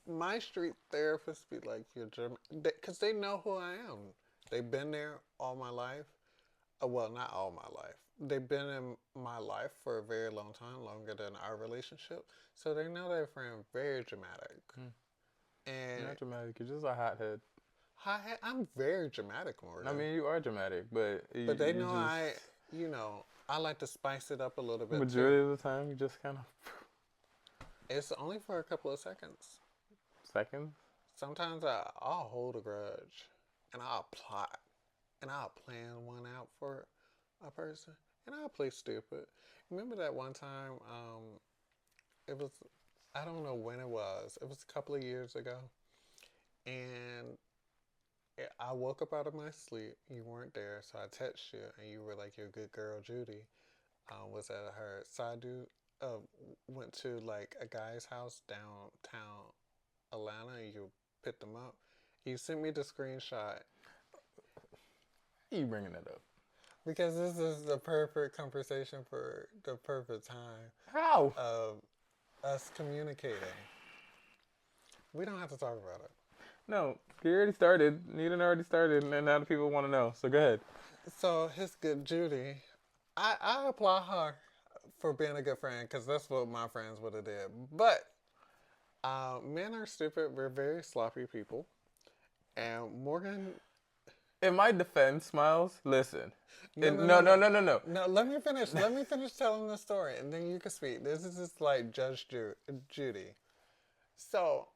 my street therapists be like, "You're German," because they know who I am. They've been there all my life. Well, not all my life. They've been in my life for a very long time, longer than our relationship. So they know that I'm very dramatic. Hmm. You're And not dramatic. You're just a hothead. I'm very dramatic, I Morgan. mean, you are dramatic, but But they you know just I like to spice it up a little bit too. majority of the time you just kind of It's only for a couple of seconds. seconds. Sometimes I'll hold a grudge and I'll plot and I'll plan one out for a person and I'll play stupid. Remember that one time, it was, I don't know when it was. It was a couple of years ago. And I woke up out of my sleep. You weren't there. So I texted you and you were like, your good girl, Judy, was at her side dude. Went to like a guy's house downtown Atlanta and you picked them up. You sent me the screenshot You bringing it up? because this is the perfect conversation for the perfect time How? of us communicating. We don't have to talk about it. No, he already started. Needon already started, and now the people want to know. So go ahead. So his good Judy, I applaud her for being a good friend because that's what my friends would have did. But men are stupid. We're very sloppy people. And Morgan, In my defense, Miles, listen. no, no, No, no, no, no. no, no, no. No, let me finish. Let me finish telling the story, and then you can speak. This is just like Judy. So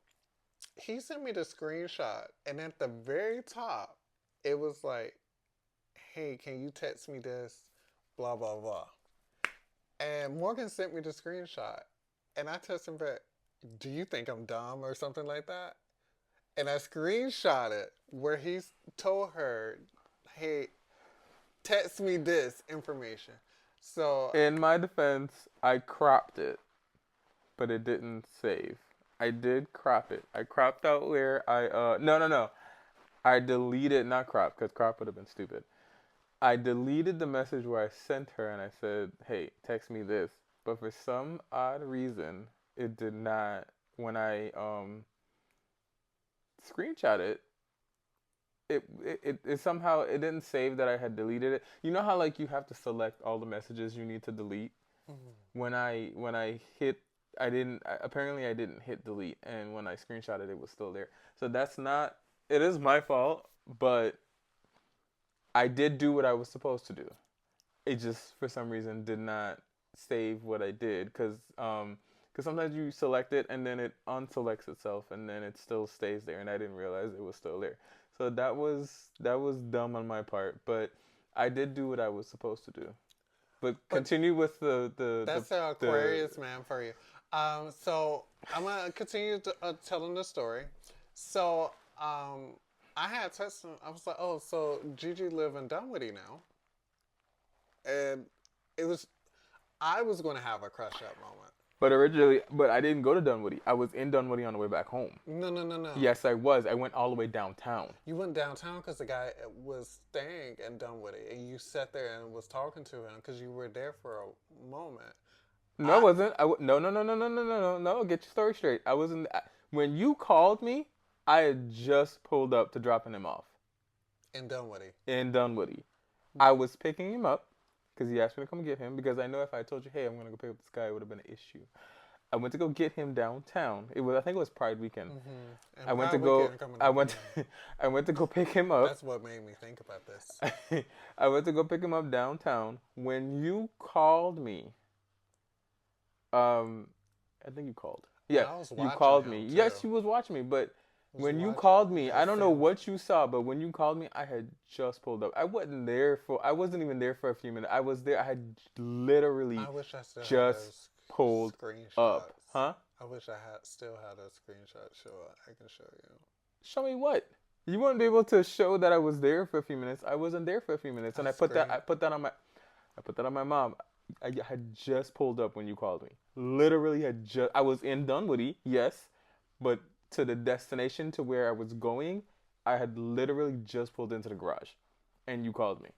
he sent me the screenshot, and at the very top, it was like, "Hey, can you text me this?" Blah blah blah. And Morgan sent me the screenshot, and I texted him back, "Do you think I'm dumb or something like that?" And I screenshot it where he told her, "Hey, text me this information." So In my defense, I cropped it, but it didn't save. I did crop it. I cropped out where no. I deleted, not crop, because crop would have been stupid. I deleted the message where I sent her and I said, "Hey, text me this." But for some odd reason, it did not. When I screenshot it, it somehow it didn't save that I had deleted it. You know how like you have to select all the messages you need to delete. mhm. When I hit, I didn't. Apparently, I didn't hit delete, and when I screenshot it, it was still there. So that's not. It is my fault, but I did do what I was supposed to do. It just for some reason did not save what I did because sometimes you select it and then it unselects itself and then it still stays there and I didn't realize it was still there. So that was dumb on my part, but I did do what I was supposed to do. But But continue with the that's the the Aquarius man for you. So I'm gonna continue telling the story. So I had texted him. I was like, "Oh, so Gigi live in Dunwoody now," and it was I was going to have a crush up moment. but I didn't go to Dunwoody. I was in Dunwoody on the way back home. No, no, no, no. Yes, I was. I went all the way downtown. You went downtown because the guy was staying in Dunwoody, and you sat there and was talking to him because you were there for a moment. No, I I wasn't. No, no, no, no, no, no, no, no, no. Get your story straight. I wasn't. When you called me, I had just pulled up to dropping him off in Dunwoody. in Dunwoody. I was picking him up because he asked me to come get him because I know if I told you, hey, I'm gonna go pick up this guy, it would have been an issue. I went to go get him downtown. I think it was Pride weekend. Mm-hmm. And I went to Pride go. weekend coming I up. went. I went to go pick him up. That's what made me think about this. I went to go pick him up downtown. When you called me, I think you called. Yeah, I was you watching called him, me. too. Yes, you was watching me, but Was when you watching called me, that I don't know film. what you saw, but when you called me, I had just pulled up. I wasn't even there for a few minutes. I was there. I had literally I wish I still had just those pulled screenshots. up. Huh? I wish I still had those screenshots. Show I can show you. Show me what? You wouldn't be able to show that I was there for a few minutes. I wasn't there for a few minutes, and I put that on my mom. I had just pulled up when you called me. Literally I was in Dunwoody, yes, but to the destination to where I was going, I had literally just pulled into the garage, and you called me.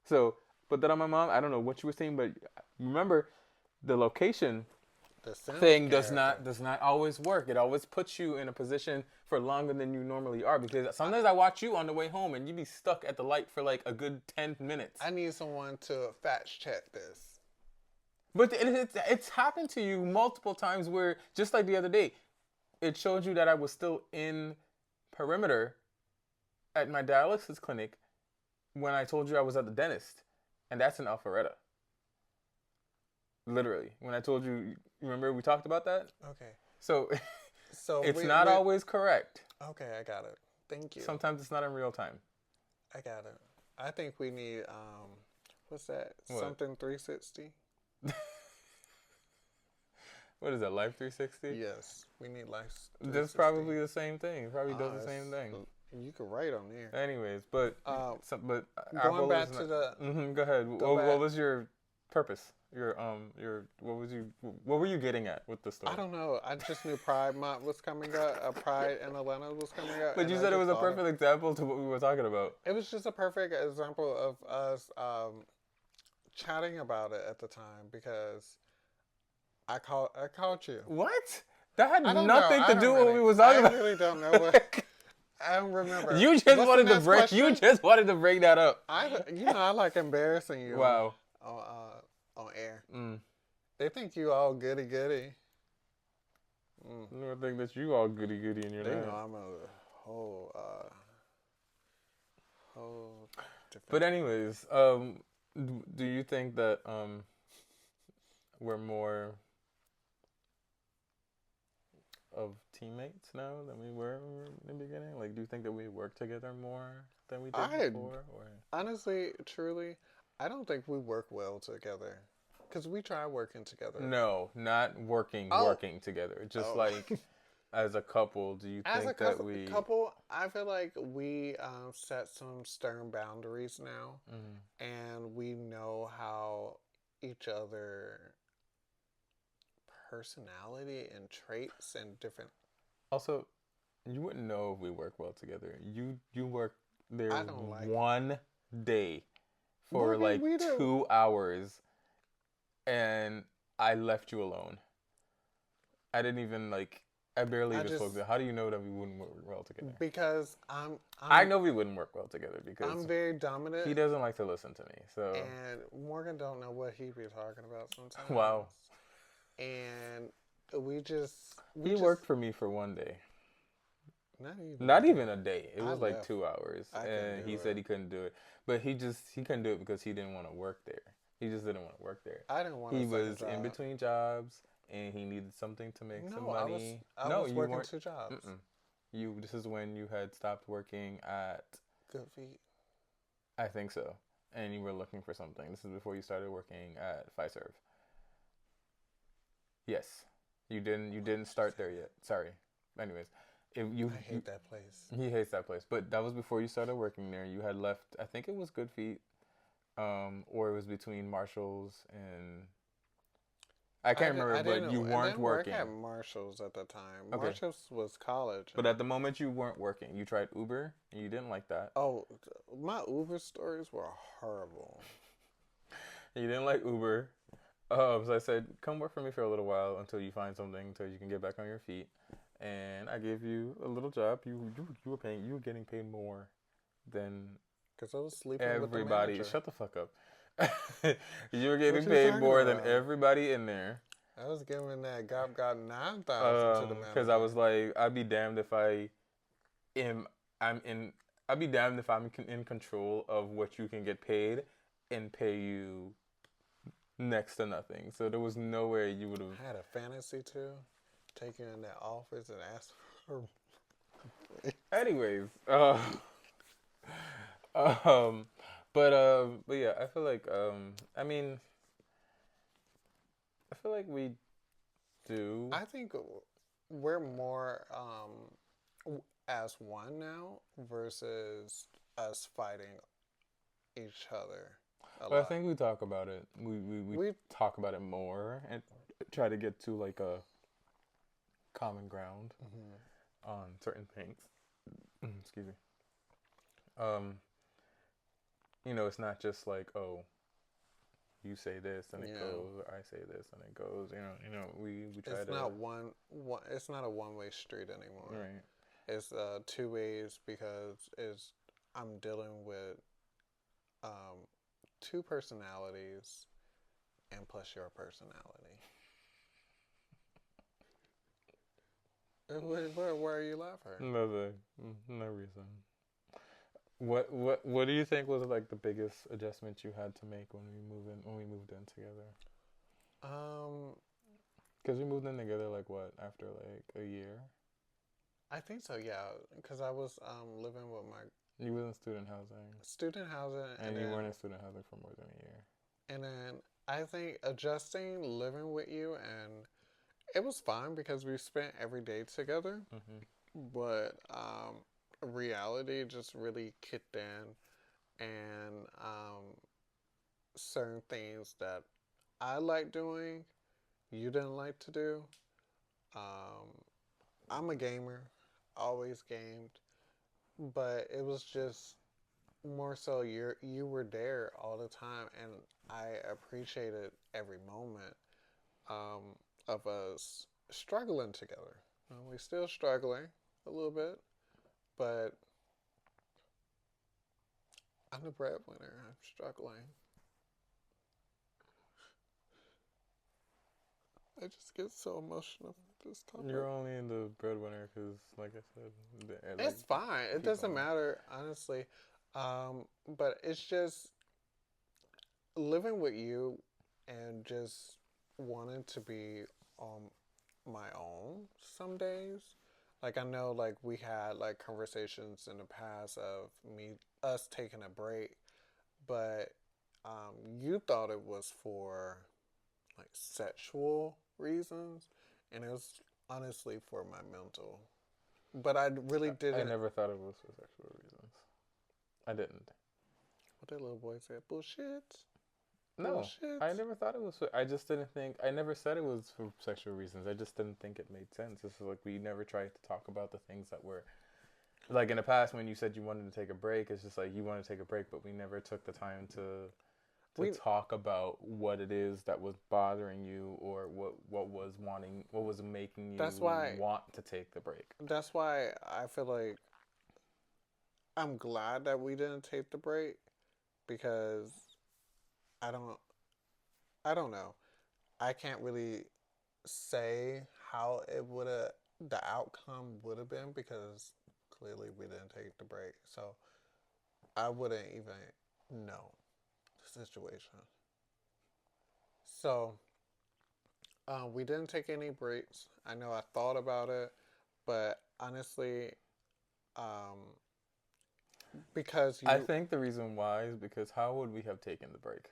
So put that on my mom. I don't know what you were saying, but remember the location The Sims thing character. does not always work. It always puts you in a position for longer than you normally are. Because sometimes I watch you on the way home and you be stuck at the light for like a good 10 minutes. I need someone to fact check this. But it's happened to you multiple times where, just like the other day, it showed you that I was still in perimeter at my dialysis clinic when I told you I was at the dentist. And that's in Alpharetta. Literally. When I told you, remember we talked about that? Okay. So So it's not always correct. Okay, I got it. Thank you. Sometimes it's not in real time. I got it. I think we need what's that? What? Something 360? What is that, Life 360? Yes. We need Life 360. That's probably the same thing. It probably does the same thing. You could write on there. Anyways, but going back to the go ahead. What was your purpose? What were you getting at with the story? I don't know. I just knew Pride Month was coming up. Pride in Atlanta was coming up. But you said it was a perfect example to what we were talking about. It was just a perfect example of us chatting about it at the time because I called you. What? That had nothing to do with what we were talking about. I really don't know what. I don't remember. You just wanted to break. Question? You just wanted to bring that up. I like embarrassing you. Wow. On air. Mm. They think you all goody goody. I think that you all goody goody in your life. They know I'm a whole different. But anyways, do you think that we're more of teammates now than we were in the beginning? Like, do you think that we work together more than we did before? Or? Honestly, truly, I don't think we work well together. Because we try working together. No, not working together. Just like as a couple, do you think that we... As a couple, I feel like we set some stern boundaries now. Mm-hmm. And we know how each other personality and traits and different... Also, you wouldn't know if we work well together. You work there one day for like 2 hours, and I left you alone. I didn't even I barely even spoke to you. How do you know that we wouldn't work well together? Because I know we wouldn't work well together because I'm very dominant. He doesn't like to listen to me. So and Morgan don't know what he be talking about sometimes. Wow. And he worked for me for one day. Not even a day. It was like 2 hours. And he said he couldn't do it. But he couldn't do it because he didn't want to work there. He just didn't want to work there. I didn't want to. He was in between jobs and he needed something to make some money. I was working 2 jobs. This is when you had stopped working at Good Feet. I think so. And you were looking for something. This is before you started working at Fiserv. Yes. You didn't start there yet. Sorry. Anyways, I hate that place. He hates that place. But that was before you started working there. You had left, I think it was Good Feet, or it was between Marshalls and I can't remember, but you weren't working. I didn't work at Marshalls at the time. Okay. Marshalls was college. But at the moment you weren't working. You tried Uber and you didn't like that. Oh, my Uber stories were horrible. You didn't like Uber. So I said, come work for me for a little while until you find something, until you can get back on your feet. And I gave you a little job. You were getting paid more than because I was sleeping everybody. With the manager. Shut the fuck up. You were getting paid more than everybody in there. I was giving that got 9,000 to the manager. Because I was like, I'd be damned if I'd be damned if I'm in control of what you can get paid and pay you next to nothing. So there was no way you would have. I had a fantasy too. Take you in that office and ask for. Anyways, but yeah, I feel like I feel like we do. I think we're more as one now versus us fighting each other. But I think we talk about it. We talk about it more and try to get to like a common ground on certain things. Excuse me. It's not just like, oh, you say this and it goes, or I say this and it goes. We try It's to. not it's not a one-way street anymore. Right. It's two ways because I'm dealing with um, two personalities and plus your personality. Why are you laughing? Nothing. No reason. What do you think was like the biggest adjustment you had to make when we moved in together? Um, Because we moved in together like what, after like a year? I think so. Yeah, because I was living with my You was in student housing. student housing, And you weren't in student housing for more than a year. and then I think adjusting living with you, and it was fine because we spent every day together. But reality just really kicked in, and certain things that I like doing, you didn't like to do. Um, I'm a gamer, always gamed, but it was just more so you were there all the time, and I appreciated every moment um, of us struggling together. We're still struggling a little bit, but I'm the breadwinner. I'm struggling. I just get so emotional with this topic. You're only in the breadwinner because, like I said, It's fine. It doesn't matter, honestly. But it's just living with you and just wanting to be on my own some days. Like I know, like we had like conversations in the past of us taking a break, but you thought it was for like sexual reasons, and it was honestly for my mental. But I really didn't. I never thought it was for sexual reasons. I didn't. What that little boy said, bullshit. No, Bullshit. I never thought it was. I just didn't think. I never said it was for sexual reasons. I just didn't think it made sense. It's like we never tried to talk about the things that were, like in the past when you said you wanted to take a break. It's just like you want to take a break, but we never took the time to talk about what it is that was bothering you or what was making you want to take the break. That's why I feel like I'm glad that we didn't take the break because I don't know. I can't really say how the outcome would have been because clearly we didn't take the break. So I wouldn't even know the situation. So we didn't take any breaks. I know I thought about it, but honestly, um, because I think the reason why is because how would we have taken the break?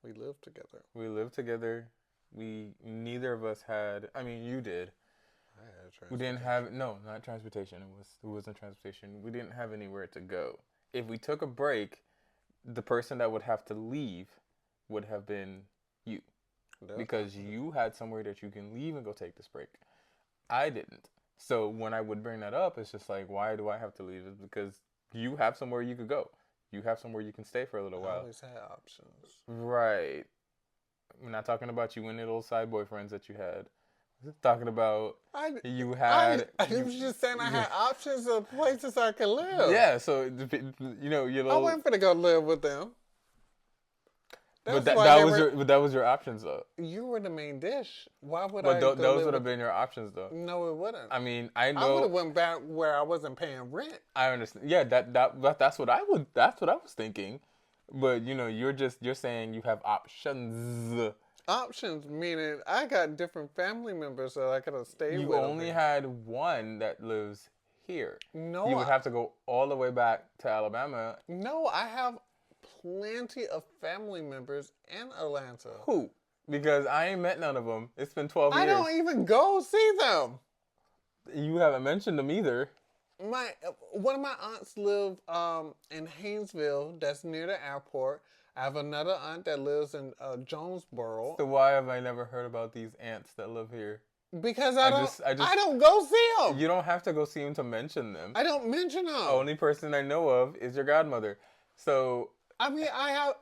we lived together. We lived together. Neither of us had. I mean, you did. I had We didn't have not transportation. It wasn't transportation. We didn't have anywhere to go. If we took a break, the person that would have to leave would have been you, because you had somewhere that you can leave and go take this break. I didn't. So when I would bring that up, it's just like, why do I have to leave? It's because you have somewhere you could go. You have somewhere you can stay for a little while. I always had options. Right. We're not talking about you and the little side boyfriends that you had. We're talking about you had. I was just saying I had options of places I could live. Yeah, so your little. I wasn't finna go live with them. But that was your options though. You were the main dish. Why would But I? Those would have been your options though. No, it wouldn't. I mean, I know. I would have went back where I wasn't paying rent. I understand. Yeah, that's what I would. That's what I was thinking. But you're saying you have options. Options meaning I got different family members that I could have stayed with. You only had one that lives here. No, you would have to go all the way back to Alabama. No, I have plenty of family members in Atlanta. Who? Because I ain't met none of them. It's been 12 years. I don't even go see them. You haven't mentioned them either. One of my aunts live in Haynesville, that's near the airport. I have another aunt that lives in Jonesboro. So why have I never heard about these aunts that live here? Because I don't go see them. You don't have to go see them to mention them. I don't mention them. The only person I know of is your godmother. So I mean, I have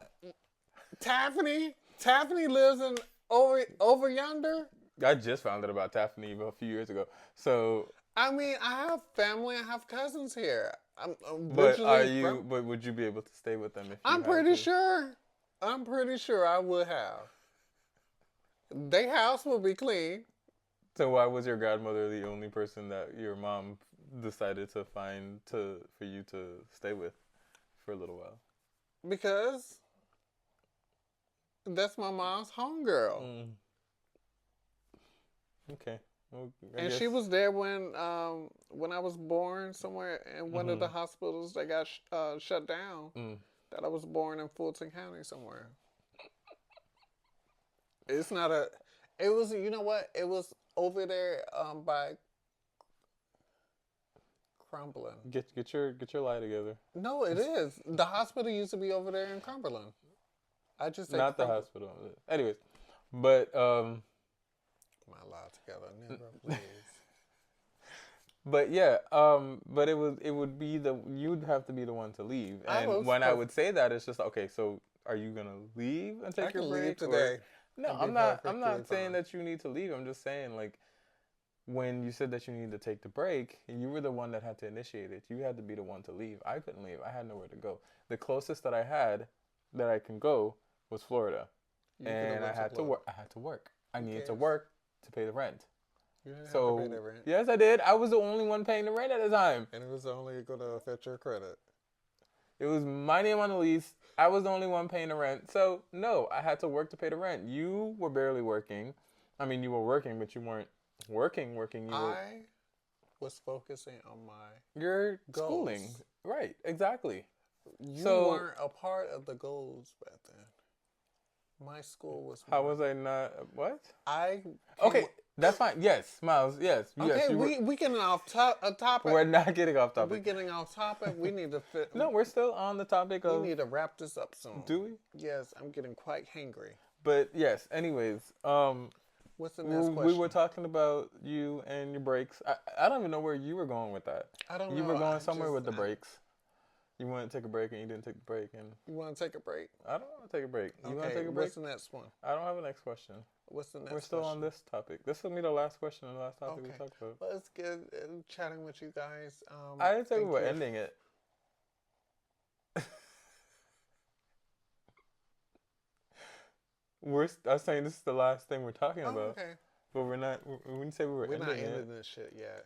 Taffany. Taffany lives in over yonder. I just found out about Taffany a few years ago. So, I mean, I have family. I have cousins here. I'm but are originally you? from. But would you be able to stay with them if you I'm had pretty to? sure. I'm pretty sure I would have. Their house would be clean So why was your grandmother the only person that your mom decided to find to for you to stay with for a little while? because that's my mom's homegirl. Mm. Okay. Well, I And guess. she was there when I was born somewhere in one of the hospitals that got shut down. Mm. That I was born in Fulton County somewhere. It's not a. It was, you know what? It was over there by Cumberland. Get your lie together. No, it is. The hospital used to be over there in Cumberland. I just said Not the hospital. Anyways, but My lie together, never please. but yeah, but it would be you'd have to be the one to leave. And when I would say that, it's just okay. So are you gonna leave and take I your can break leave today. No, I'm not. I'm not saying that you need to leave. I'm just saying like when you said that you needed to take the break, you were the one that had to initiate it. You had to be the one to leave. I couldn't leave. I had nowhere to go. The closest that I had that I can go was Florida, and I had to work. I had to work. I needed to work to pay the rent. You didn't So have to pay that rent. yes, I did. I was the only one paying the rent at the time. And it was only going to affect your credit. It was my name on the lease. I was the only one paying the rent. So no, I had to work to pay the rent. You were barely working. I mean, you were working, but you weren't working. I was focusing on your goals. schooling. Right, exactly. You weren't a part of the goals back then. My school was. How was I not? What? Okay, that's fine. Yes, Miles. Yes. Okay, yes, we getting off topic. We're not getting off topic. We're getting off topic. We need to fit. No, we're still on the topic of. We need to wrap this up soon. Do we? Yes, I'm getting quite hangry. But yes. Anyways, what's the next question? We were talking about you and your breaks. I don't even know where you were going with that. I don't know. You were going somewhere with the breaks. You wanted to take a break and you didn't take the break. And you want to take a break? I don't want to take a break. You want to take a break? What's the next one? I don't have a next question. What's the next We're still question? on this topic. This will be the last question and the last topic we talked about. Well, it's good chatting with you guys. I didn't say we were ending it. I was saying this is the last thing we're talking about. Okay. But we're not. When you say we're not ending ending this shit yet.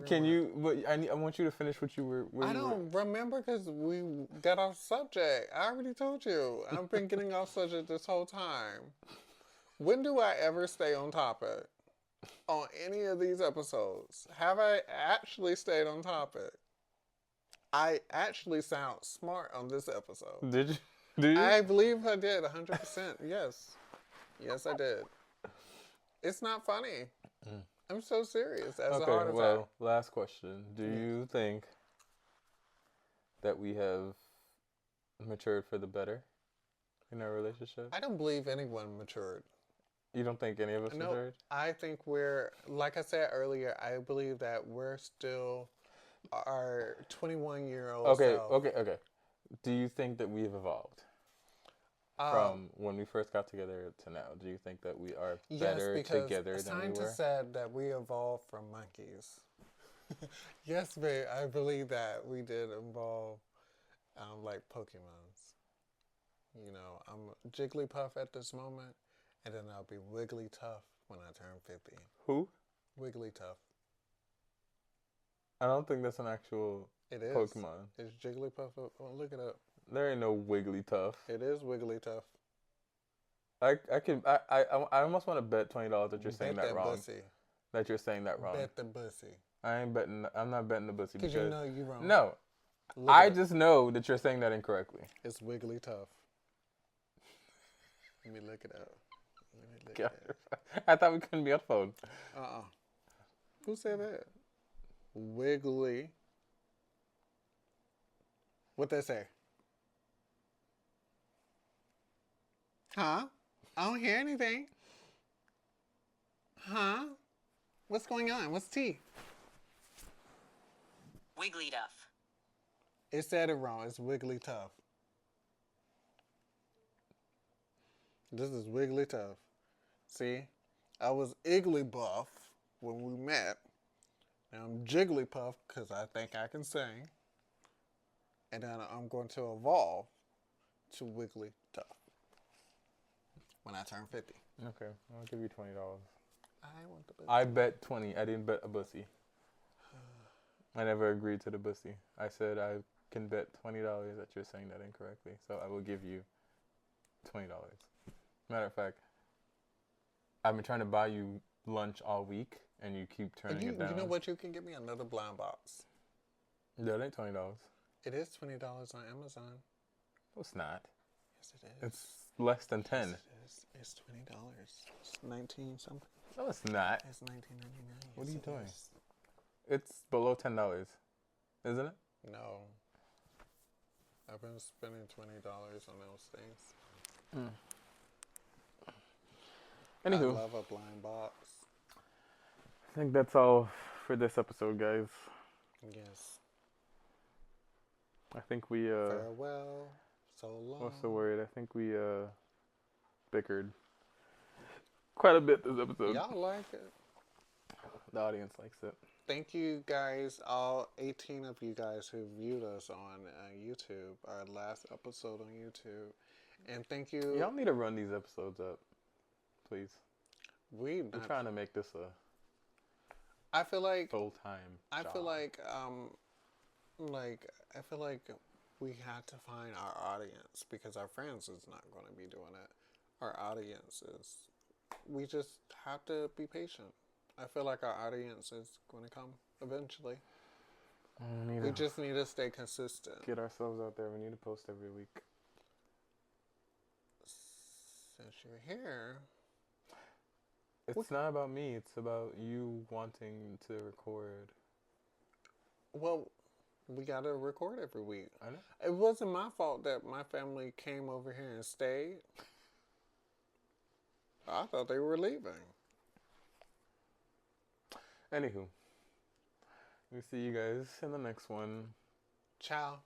Can you? But I want you to finish what you were. I don't remember because we got off subject. I already told you. I've been getting off subject this whole time. When do I ever stay on topic on any of these episodes? Have I actually stayed on topic? I actually sound smart on this episode. Did you? Do you? I believe I did 100%. Yes. Yes, I did. It's not funny. I'm so serious. As a heart attack. Well, last question. Do you think that we have matured for the better in our relationship? I don't believe anyone matured. You don't think any of us matured? I think we're, like I said earlier, I believe that we're still our 21-year-old self. Okay. Do you think that we've evolved? From when we first got together to now, do you think that we are better together than we were? Scientists said that we evolved from monkeys. Yes, babe, I believe that we did evolve like Pokemons. You know, I'm Jigglypuff at this moment, and then I'll be Wigglytuff when I turn 50. Who? Wigglytuff. I don't think that's an actual Pokemon. It's Jigglypuff. Oh, look it up. There ain't no Wigglytuff. It is Wigglytuff. I almost want to bet $20 that you're saying that wrong. Bussy. That you're saying that wrong. Bet the bussy. I'm not betting the bussy because you know you're wrong. No, I just know that you're saying that incorrectly. It's Wigglytuff. Let me look it up. I thought we couldn't be on the phone. Who said that? Wiggly. What they say? Huh? I don't hear anything. Huh? What's going on? What's tea? Wigglytuff. It said it wrong. It's Wigglytuff. This is Wigglytuff. See, I was Igglybuff when we met. Now I'm Jigglypuff because I think I can sing. And then I'm going to evolve to Wigglytuff when I turn 50. Okay, I'll give you $20. I want the I bet 20. I didn't bet a bussy. I never agreed to the bussy. I said I can bet $20 that you're saying that incorrectly. So I will give you $20. Matter of fact, I've been trying to buy you lunch all week, and you keep turning it down. You know what? You can get me another blind box. That ain't $20. It is $20 on Amazon. No, it's not. Yes, it is. It's less than 10. Yes, it is. It's $20. It's 19 something. No, it's not. It's 19.99. What are you doing? Is. It's below $10, isn't it? No. I've been spending $20 on those things. Mm. Anywho, I love a blind box. I think that's all for this episode, guys. Yes. I think we Farewell. So long. what's the word? I think we bickered quite a bit this episode. Y'all like it? The audience likes it. Thank you guys, all 18 of you guys who viewed us on YouTube, our last episode on YouTube. And thank you. Y'all need to run these episodes up, please. We're trying to make this a I feel like full-time I job. feel like I feel like we had to find our audience because our friends is not going to be doing it. Our audience is. We just have to be patient. I feel like our audience is going to come eventually. We just need to stay consistent. Get ourselves out there. We need to post every week. Since you're here. It's not about me. It's about you wanting to record. Well, we got to record every week. I know. It wasn't my fault that my family came over here and stayed. I thought they were leaving. Anywho, we'll see you guys in the next one. Ciao.